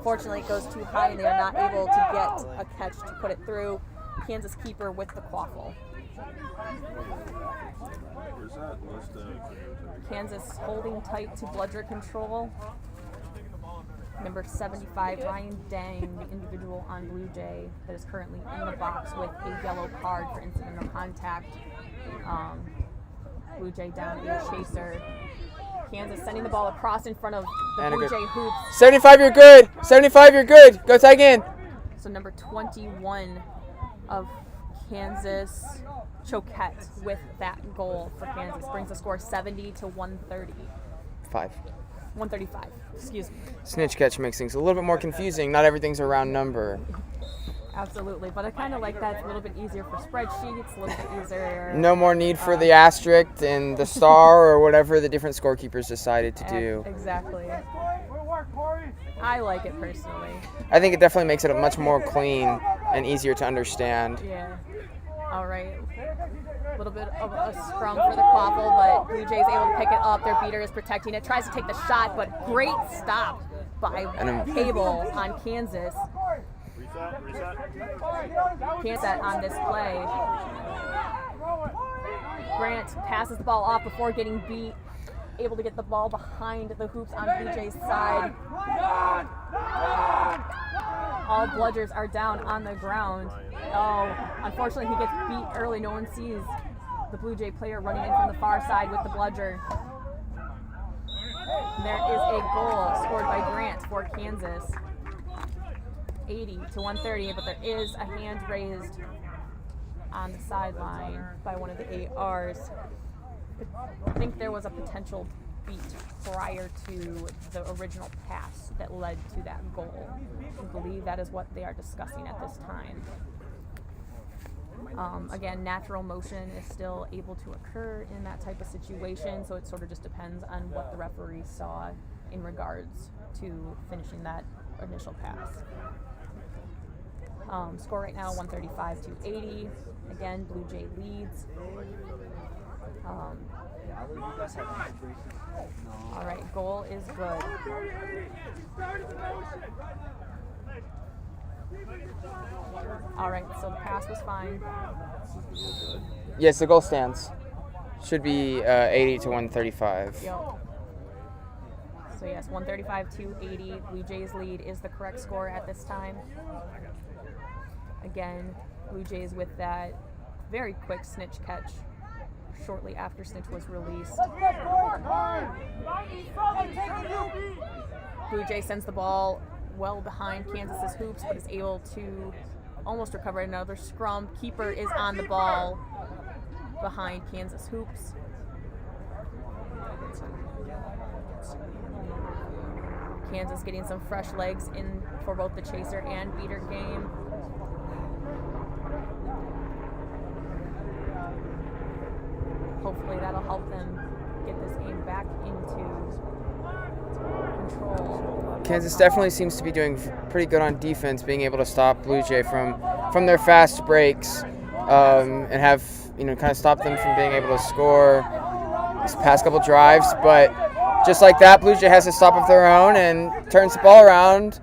Fortunately, it goes too high and they are not able to get a catch to put it through. Kansas keeper with the quaffle. Kansas holding tight to bludger control. Number 75, Ryan Dang, the individual on Blue Jay that is currently in the box with a yellow card for incidental contact. Blue Jay down a chaser. Kansas sending the ball across in front of the Blue Jay hoops. 75, you're good. 75, you're good. Go tag in. So number 21 of Kansas, Choquette, with that goal for Kansas, brings the score 70 to 130. 135, excuse me. Snitch catch makes things a little bit more confusing. Not everything's a round number. Absolutely, but I kind of like that. It's a little bit easier for spreadsheets, a little bit easier. No more need for the asterisk and the star or whatever the different scorekeepers decided to do. Exactly. I like it personally. I think it definitely makes it much more clean and easier to understand. Yeah. All right. A little bit of a scrum for the quaffle, but Blue Jay's able to pick it up. Their beater is protecting it. Tries to take the shot, but great stop by Cable on Kansas. Kansas on this play. Grant passes the ball off before getting beat. Able to get the ball behind the hoops on Blue Jay's side. All bludgers are down on the ground. Oh, unfortunately he gets beat early. No one sees the Blue Jay player running in from the far side with the bludger. There is a goal scored by Grant for Kansas. 80 to 130, but there is a hand raised on the sideline by one of the ARs. I think there was a potential beat prior to the original pass that led to that goal. I believe that is what they are discussing at this time. Again, natural motion is still able to occur in that type of situation, so it sort of just depends on what the referee saw in regards to finishing that initial pass. Score right now 135 to 80. Again, Blue Jay leads. All right, goal is good. All right, so the pass was fine. Yes, the goal stands. Should be 80 to 135. Yep. So yes, 135 to 80. Blue Jays lead is the correct score at this time. Again, Blue Jays with that very quick snitch catch shortly after Snitch was released. Blue Jay sends the ball well behind Kansas's hoops, but is able to almost recover another scrum. Keeper is on the ball behind Kansas hoops. Kansas getting some fresh legs in for both the chaser and beater game. Hopefully that'll help them get this game back into control. Kansas definitely seems to be doing pretty good on defense, being able to stop Blue Jay from their fast breaks, and have kind of stop them from being able to score these past couple drives. But just like that, Blue Jay has to stop of their own and turns the ball around.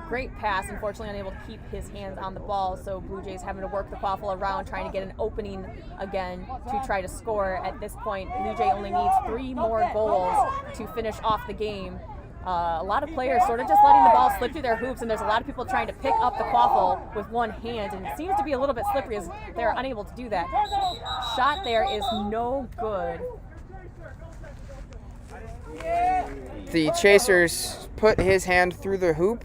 Great pass, unfortunately unable to keep his hands on the ball, so Blue Jays having to work the quaffle around, trying to get an opening again to try to score. At this point, Blue Jay only needs 3 more goals to finish off the game. A lot of players sort of just letting the ball slip through their hoops, and there's a lot of people trying to pick up the quaffle with one hand, and it seems to be a little bit slippery as they're unable to do that. Shot there is no good. The Chasers put his hand through the hoop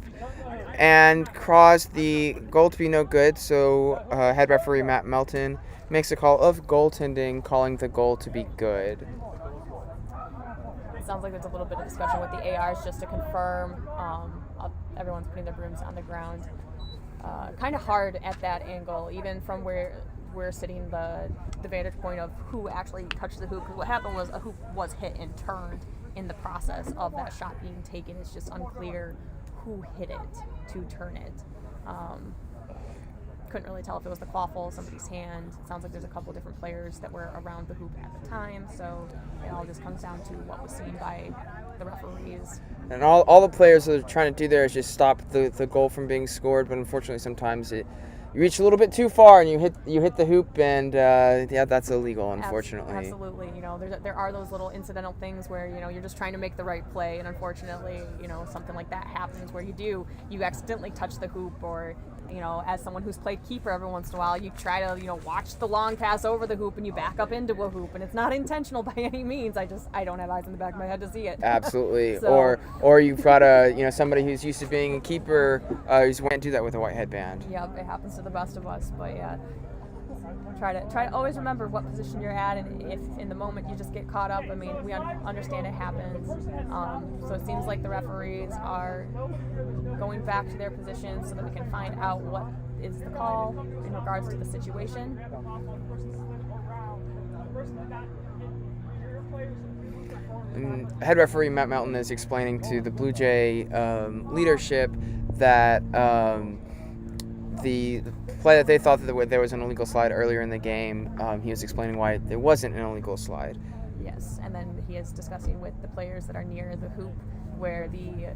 and caused the goal to be no good, so head referee Matt Melton makes a call of goaltending, calling the goal to be good. It sounds like there's a little bit of discussion with the ARs just to confirm. Everyone's putting their brooms on the ground. Kind of hard at that angle, even from where we're sitting, the vantage point of who actually touched the hoop. Because what happened was a hoop was hit and turned in the process of that shot being taken. It's just unclear who hit it to turn it. Couldn't really tell if it was the quaffle, somebody's hand. It sounds like there's a couple different players that were around the hoop at the time, so it all just comes down to what was seen by the referees. And all the players that are trying to do there is just stop the goal from being scored, but unfortunately sometimes you reach a little bit too far and you hit the hoop, and that's illegal, unfortunately. Absolutely. There are those little incidental things where you're just trying to make the right play, and unfortunately something like that happens where you accidentally touch the hoop, or as someone who's played keeper every once in a while, you try to watch the long pass over the hoop and you back up into a hoop, and it's not intentional by any means. I don't have eyes in the back of my head to see it. Absolutely. So, or you've got somebody who's used to being a keeper who's went to do that with a white headband. Yep, it happens to the best of us, but yeah. Try to always remember what position you're at, and if in the moment you just get caught up, we understand it happens. So it seems like the referees are going back to their positions so that we can find out what is the call in regards to the situation. And head referee Matt Melton is explaining to the Blue Jay leadership that the play that they thought that there was an illegal slide earlier in the game, he was explaining why there wasn't an illegal slide. Yes, and then he is discussing with the players that are near the hoop where the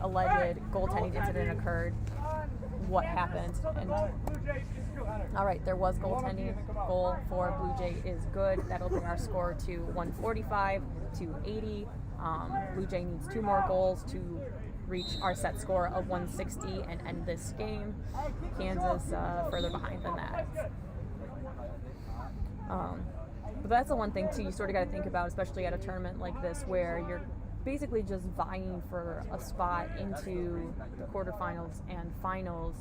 alleged goaltending incident occurred, what happened. And all right, there was goaltending. Goal for Blue Jay is good. That'll bring our score to 145 to 80. Blue Jay needs 2 more goals to reach our set score of 160 and end this game. Kansas further behind than that. But that's the one thing too you sort of got to think about, especially at a tournament like this where you're basically just vying for a spot into the quarterfinals and finals.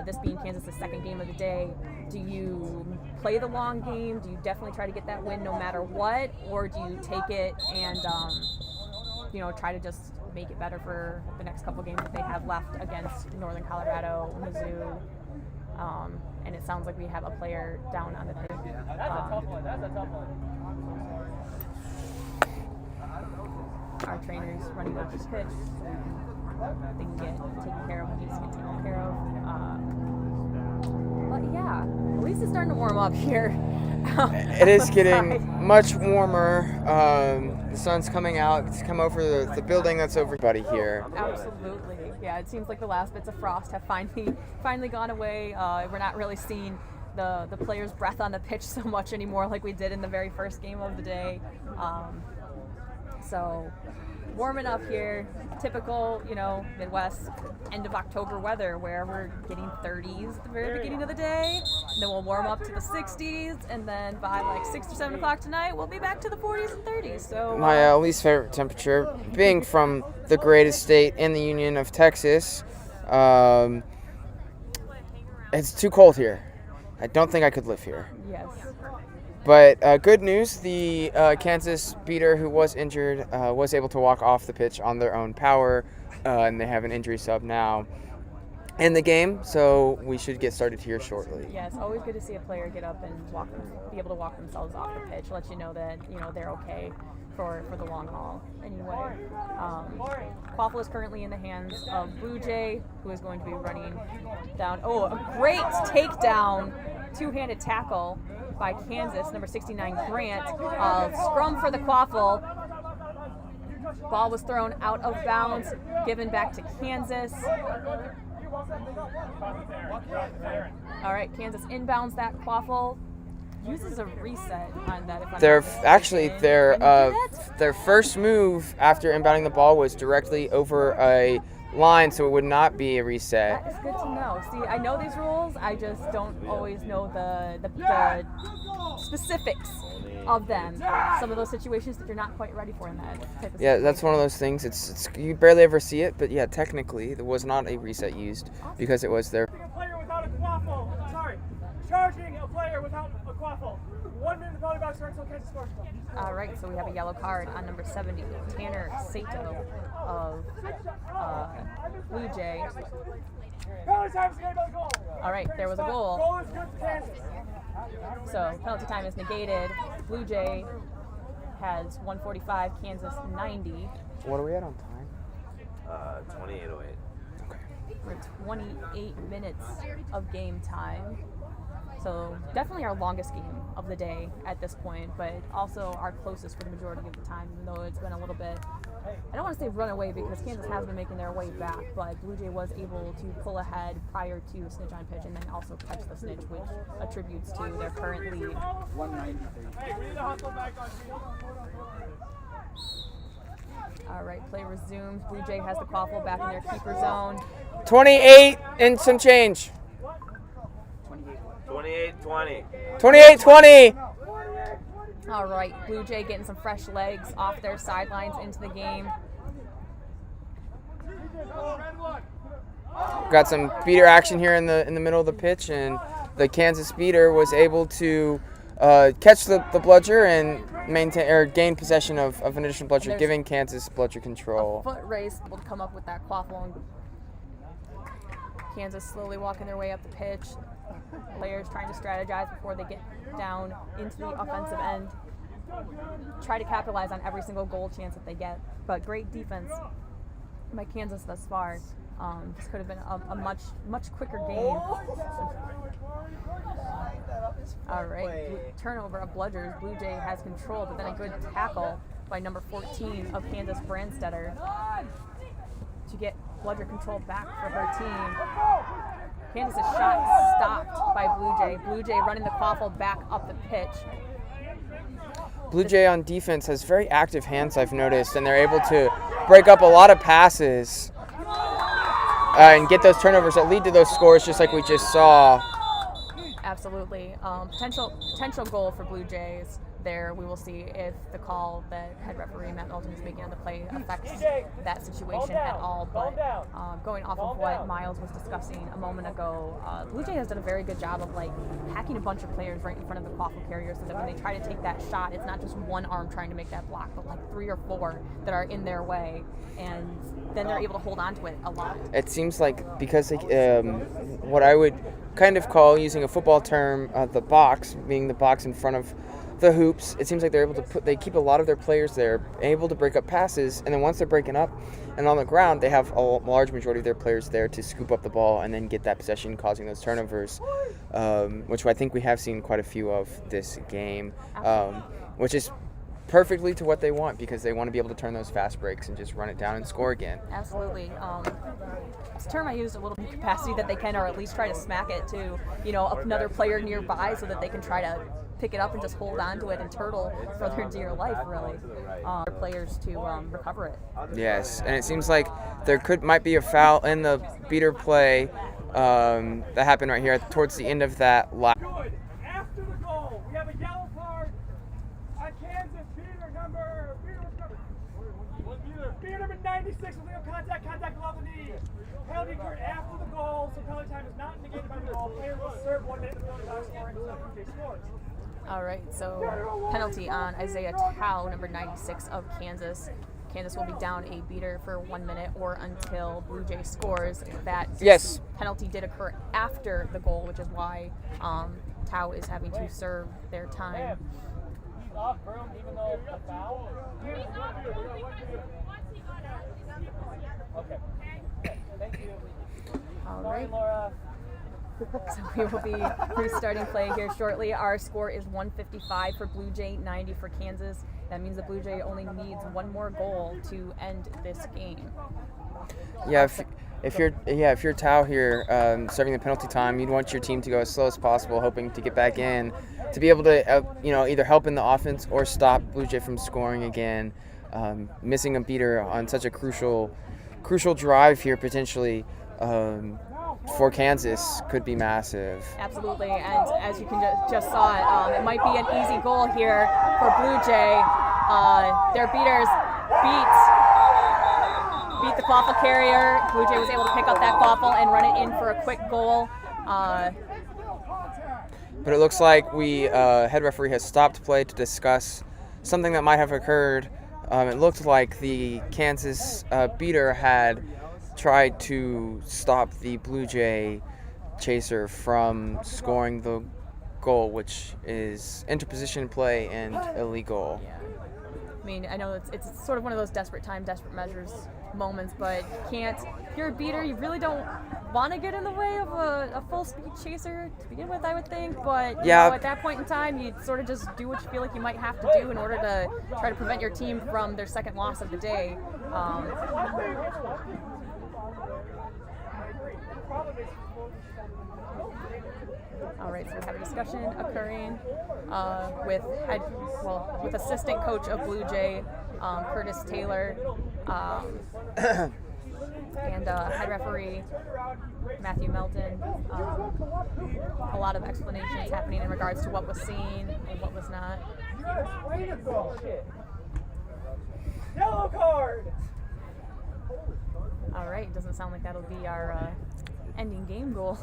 This being Kansas' second game of the day, do you play the long game? Do you definitely try to get that win no matter what, or do you take it and try to just make it better for the next couple games that they have left against Northern Colorado, Mizzou, and it sounds like we have a player down on the pitch. That's a tough one. Our trainers running off this pitch, they can get taken care of what needs to get taken care of. But yeah, at least it's starting to warm up here. It is getting much warmer. The sun's coming out. It's come over the building that's over everybody here. Absolutely. Yeah, it seems like the last bits of frost have finally gone away. We're not really seeing the players' breath on the pitch so much anymore like we did in the very first game of the day. So warming up here. Typical, Midwest end of October weather where we're getting 30s at the very beginning of the day. And then we'll warm up to the 60s, and then by like 6 or 7 o'clock tonight, we'll be back to the 40s and 30s. So My least favorite temperature, being from the greatest state in the Union of Texas, it's too cold here. I don't think I could live here. yes. But good news, the Kansas beater who was injured was able to walk off the pitch on their own power, and they have an injury sub now in the game, so we should get started here shortly. Yeah, it's always good to see a player get up and be able to walk themselves off the pitch, let you know that they're okay for the long haul. Anyway, Quaffle is currently in the hands of Blue Jay, who is going to be running down. Oh, a great takedown, two-handed tackle by Kansas, number 69 Grant. Scrum for the Quaffle. Ball was thrown out of bounds, given back to Kansas. All right, Kansas inbounds that. Quaffle uses a reset on that. If I'm Their not mistaken. actually their first move after inbounding the ball was directly over a line, so it would not be a reset. That is good to know. See, I know these rules. I just don't always know the specifics of them. Some of those situations that you're not quite ready for in that type of Yeah, that's one of those things. It's you barely ever see it, but yeah, technically there was not a reset used because it was their. A player without a quaffle. Sorry. Charging a player without a quaffle. 1 minute the penalty box starts until Kansas scores. All right, so we have a yellow card on number 70, Tanner Sato of Blue Jay. Penalty time is negated by the goal. All right, there was a goal. Goal is good for Kansas. So penalty time is negated. Blue Jay has 145, Kansas 90. What are we at on time? 28:08. We're at 28 minutes of game time. So definitely our longest game of the day at this point, but also our closest for the majority of the time, even though it's been a little bit, I don't want to say run away because Kansas has been making their way back, but Blue Jay was able to pull ahead prior to snitch on pitch and then also catch the snitch, which attributes to their current lead. 193. Hey, we need to hustle back on All right, play resumes. Blue Jay has the quaffle back in their keeper zone. 28 and some change. 28-20. 28-20. All right, Blue Jay getting some fresh legs off their sidelines into the game. Got some beater action here in the middle of the pitch, and the Kansas beater was able to catch the bludger and maintain or gain possession of an additional bludger, There's giving Kansas bludger control. Foot race will come up with that quaffle. And Kansas slowly walking their way up the pitch. Players trying to strategize before they get down into the offensive end. Try to capitalize on every single goal chance that they get. But great defense by Kansas thus far. This could have been a much quicker game. All right, turnover of bludgers. Blue Jay has control, but then a good tackle by number 14 of Kansas, Brandstetter, to get bludger control back for her team. Kansas' shot stopped by Blue Jay. Blue Jay running the quaffle back up the pitch. Blue Jay on defense has very active hands, I've noticed, and they're able to break up a lot of passes and get those turnovers that lead to those scores, just like we just saw. Absolutely. Potential goal for Blue Jays there. We will see if the call that head referee Matt Milton is making on the play affects that situation at all. But going off of what Miles was discussing a moment ago, Blue Jay has done a very good job of packing a bunch of players right in front of the quaffle carrier, so that when they try to take that shot, it's not just one arm trying to make that block, but 3 or 4 that are in their way, and then they're able to hold on to it a lot. It seems like because what I would kind of call, using a football term, the box, being the box in front of the hoops, it seems like they're able to they keep a lot of their players there, able to break up passes, and then once they're breaking up and on the ground, they have a large majority of their players there to scoop up the ball and then get that possession, causing those turnovers, which I think we have seen quite a few of this game, which is perfectly to what they want, because they want to be able to turn those fast breaks and just run it down and score again. Absolutely. It's a term I used a little bit capacity that they can, or at least try to smack it to, another player nearby, so that they can try to pick it up and just hold on to it and turtle for their dear life, really. Players to recover it. Yes, and it seems like there might be a foul in the beater play that happened right here towards the end of that lap. Good. After the goal, we have a yellow card on Kansas. Beater number 96 with legal contact below the knee. Penalty occurred after the goal, so penalty time is not negated by the goal. Player will serve 1 minute in the penalty box scoring until Blue Jay scores. All right, so penalty on Isaiah Tao, number 96 of Kansas. Kansas will be down a beater for 1 minute or until Blue Jay scores. That penalty did occur after the goal, which is why Tao is having to serve their time. He's off Broom even though it's a foul? Okay. Thank you. All Sorry, right. Laura. So we will be restarting play here shortly. Our score is 155 for Blue Jay, 90 for Kansas. That means the Blue Jay only needs one more goal to end this game. Yeah, if you're Tao here serving the penalty time, you'd want your team to go as slow as possible, hoping to get back in to be able to either help in the offense or stop Blue Jay from scoring again. Missing a beater on such a crucial drive here potentially for Kansas could be massive. Absolutely, and as you can just saw it might be an easy goal here for Blue Jay. Their beaters beat the quaffle carrier. Blue Jay was able to pick up that quaffle and run it in for a quick goal. But it looks like head referee has stopped play to discuss something that might have occurred. It looked like the Kansas beater had tried to stop the Blue Jay chaser from scoring the goal, which is interposition play and illegal. Yeah. I mean, I know it's sort of one of those desperate measures moments, but if you're a beater, you really don't want to get in the way of a full speed chaser to begin with, I would think. But you know, at that point in time, you sort of just do what you feel like you might have to do in order to try to prevent your team from their second loss of the day. All right, so we have a discussion occurring with assistant coach of Blue Jay, Curtis Taylor, and head referee Matthew Melton. A lot of explanations happening in regards to what was seen and what was not. Yellow card! All right, doesn't sound like that'll be our ending game goal.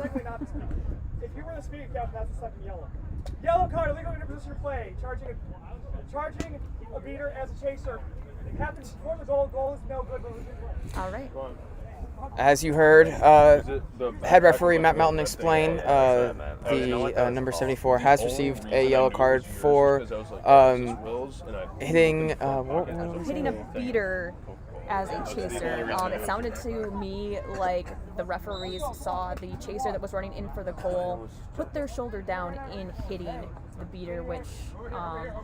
If you were the speeding captain, that's the second yellow. Yellow card, illegal interposition play. Charging a beater as a chaser. It happens before the goal. Goal is no good. All right. As you heard, head referee Matt Melton explained the number 74 has received a yellow card for hitting a beater as a chaser. It sounded to me like the referees saw the chaser that was running in for the goal put their shoulder down in hitting the beater, which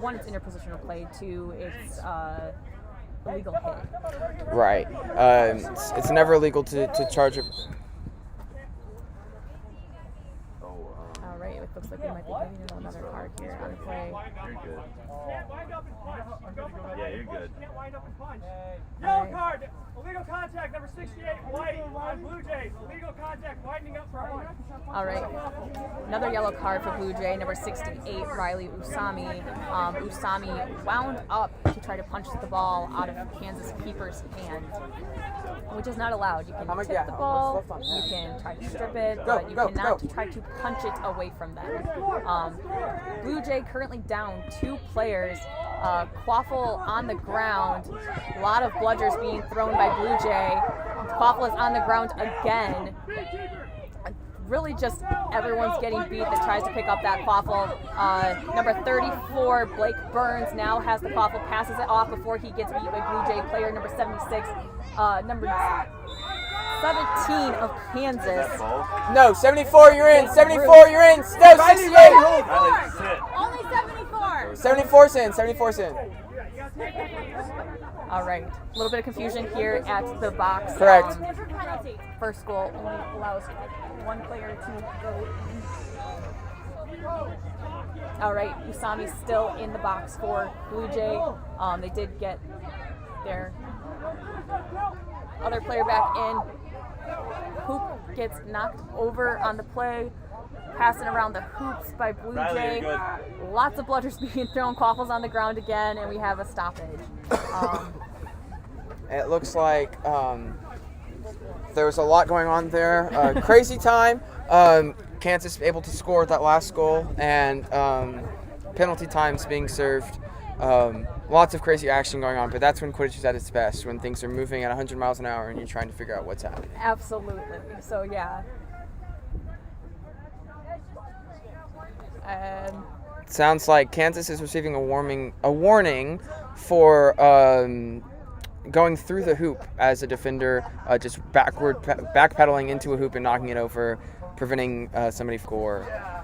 one, it's interpositional play, two, it's illegal hit. Right. It's never illegal to charge it. All right, it looks like we might be getting another card here on play. You're good. Yeah, you're good. Can't wind up and punch. Yellow card, illegal contact, number 68, white on Blue Jays. Illegal contact, widening up for punch. All right, another yellow card for Blue Jay, number 68, Riley Usami. Usami wound up to try to punch the ball out of Kansas keeper's hand, which is not allowed. You can tip the ball, you can try to strip it, but you cannot try to punch it away from them. Blue Jay currently down 2 players. Quaffle on the ground. A lot of bludgers being thrown by Blue Jay. Quaffle is on the ground again. Really just everyone's getting beat that tries to pick up that quaffle. Number 34, Blake Burns, now has the quaffle, passes it off before he gets beat by Blue Jay player number 76. Number 17 of Kansas. No, 74, you're in. 74, you're in. No, 68. Only 74. 74's in. 74's in. All right. A little bit of confusion here at the box. Correct. First goal only allows one player to go in. All right, Usami's still in the box for Blue Jay. They did get their other player back in. Hoop gets knocked over on the play, passing around the hoops by Blue Jay. Lots of bludgers being thrown, Quaffle's on the ground again, and we have a stoppage. It looks like there was a lot going on there. Crazy time. Kansas able to score that last goal, and penalty times being served. Lots of crazy action going on, but that's when Quidditch is at its best, when things are moving at 100 miles an hour and you're trying to figure out what's happening. Absolutely. So, yeah. Sounds like Kansas is receiving a warning for going through the hoop as a defender, just backpedaling into a hoop and knocking it over, preventing somebody from score.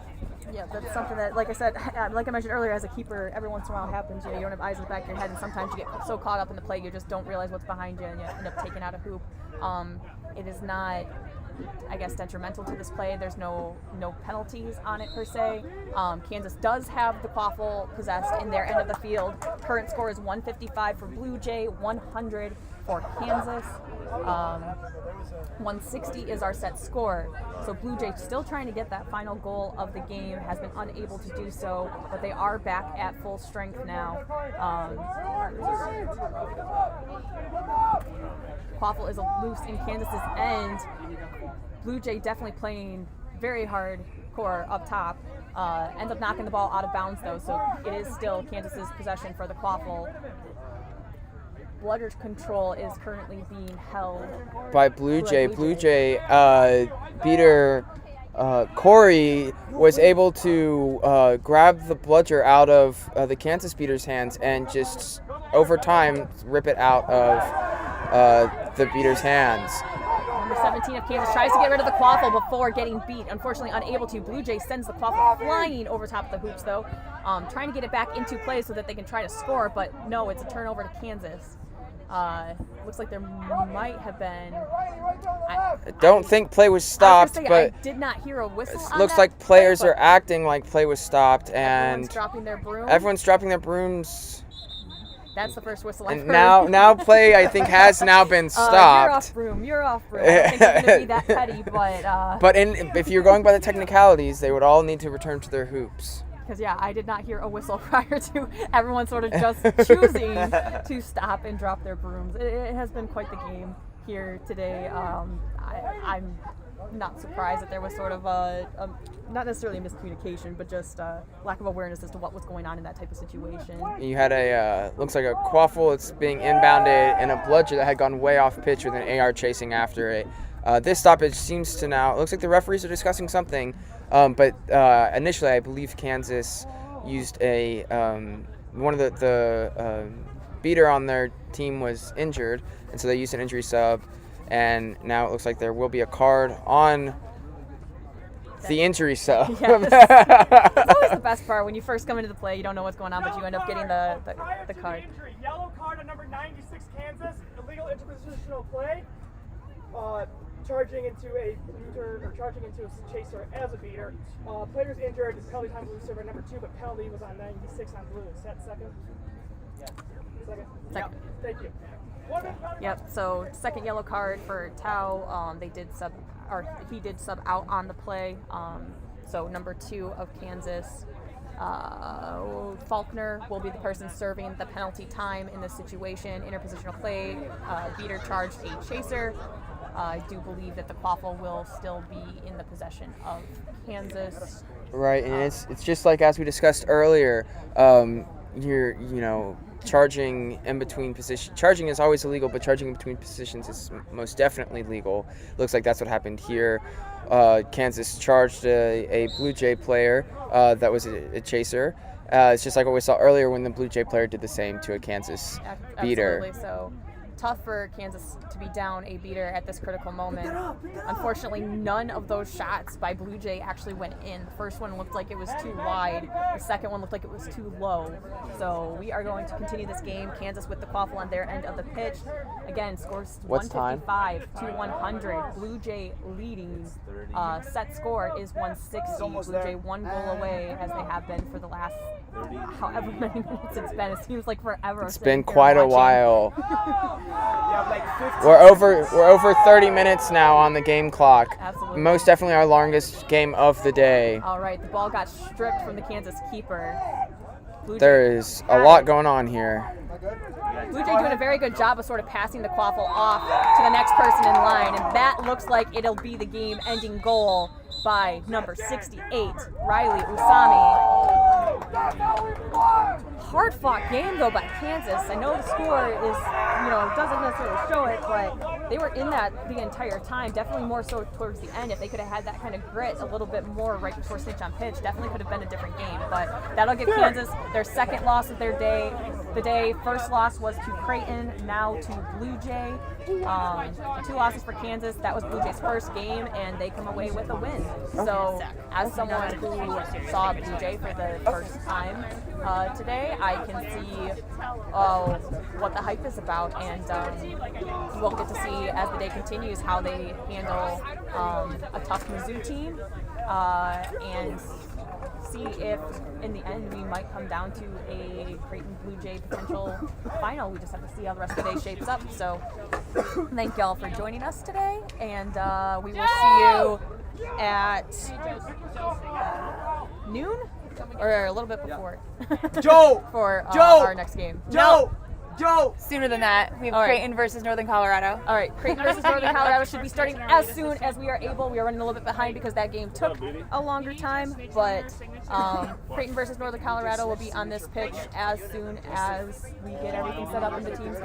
Yeah, that's something that, like I said, like I mentioned earlier, as a keeper, every once in a while happens. You know, you don't have eyes in the back of your head, and sometimes you get so caught up in the play, you just don't realize what's behind you, and you end up taking out a hoop. It is not, I guess, detrimental to this play. There's no penalties on it per se. Kansas does have the Quaffle possessed in their end of the field. Current score is 155 for Blue Jay, 100 for Kansas. 160 is our set score. So Blue Jay still trying to get that final goal of the game, has been unable to do so, but they are back at full strength now. Quaffle is loose in Kansas's end. Blue Jay definitely playing very hardcore up top. Ends up knocking the ball out of bounds though, so it is still Kansas's possession for the Quaffle. Bludger control is currently being held by Blue Jay. Blue Jay beater Corey was able to grab the bludger out of the Kansas beater's hands and just over time rip it out of the beater's hands. Number 17 of Kansas tries to get rid of the Quaffle before getting beat. Unfortunately unable to. Blue Jay sends the Quaffle flying over top of the hoops though, trying to get it back into play so that they can try to score, but no, it's a turnover to Kansas. Looks like there might have been. I don't think play was stopped, but I did not hear a whistle. It looks like players are acting like play was stopped, and everyone's dropping their brooms. Everyone's dropping their brooms. That's the first whistle I've and heard. now play I think has now been stopped. You're off broom. I don't think they're gonna be that petty, but. But if you're going by the technicalities, they would all need to return to their hoops. Because, yeah, I did not hear a whistle prior to everyone sort of just choosing to stop and drop their brooms. It has been quite the game here today. I'm not surprised that there was sort of a not necessarily a miscommunication, but just lack of awareness as to what was going on in that type of situation. You had looks like a Quaffle that's being inbounded and a bludger that had gone way off pitch with an AR chasing after it. This stoppage seems to now, it looks like the referees are discussing something. But initially, I believe Kansas used one of the beater on their team was injured, and so they used an injury sub. And now it looks like there will be a card on the injury sub. Yes. It's always the best part when you first come into the play. You don't know what's going on, but you end up getting the card. Yellow card on number 96, Kansas. Illegal interpositional play. Charging into a beater or charging into a chaser as a beater. Player's injured. Penalty time blue server number 2, but penalty was on 96 on blue. Is that second? Yeah. Second. Yeah. Thank you. Yep. So second yellow card for Tao. He did sub out on the play. So number 2 of Kansas. Faulkner will be the person serving the penalty time in this situation. Interpositional play. Beater charged a chaser. I do believe that the Quaffle will still be in the possession of Kansas. Right, and it's just like as we discussed earlier. You're charging in between positions. Charging is always illegal, but charging in between positions is most definitely legal. Looks like that's what happened here. Kansas charged a Blue Jay player that was a chaser. It's just like what we saw earlier when the Blue Jay player did the same to a Kansas beater. Absolutely. So tough for Kansas to be down a beater at this critical moment. Unfortunately, none of those shots by Blue Jay actually went in. The first one looked like it was too wide. The second one looked like it was too low. So we are going to continue this game. Kansas with the quaffle on their end of the pitch. Again, scores What's 155 to 100. Blue Jay leading. Set score is 160. Blue Jay 1 goal away, as they have been for the last however many minutes it's been. It seems like forever. It's been quite a while. You have like 15 We're over 30 minutes now on the game clock. Absolutely. Most definitely our longest game of the day. All right, the ball got stripped from the Kansas keeper. Blue There Jay is a lot going on here. Blue Jay doing a very good job of sort of passing the quaffle off to the next person in line, and that looks like it'll be the game-ending goal by number 68, Riley Usami. Hard-fought game, though, by Kansas. I know the score is, doesn't necessarily show it, but they were in that the entire time, definitely more so towards the end. If they could have had that kind of grit a little bit more right before snitch on pitch, definitely could have been a different game. But that'll give Kansas their second loss of their day. First loss was to Creighton, now to Blue Jay. 2 losses for Kansas. That was Blue Jay's first game, and they come away with a win. So, as someone who saw Blue Jay for the first time today, I can see what the hype is about, and we'll get to see as the day continues how they handle a tough Mizzou team, and see if in the end we might come down to a Creighton Blue Jay potential final. We just have to see how the rest of the day shapes up. So thank y'all for joining us today, and we will see you at noon or a little bit before Joe for our next game. Joe Sooner than that. We have All right. Creighton versus Northern Colorado. All right, Creighton versus Northern Colorado should be starting as soon as we are able. We are running a little bit behind because that game took a longer time, but Creighton versus Northern Colorado will be on this pitch as soon as we get everything set up and the teams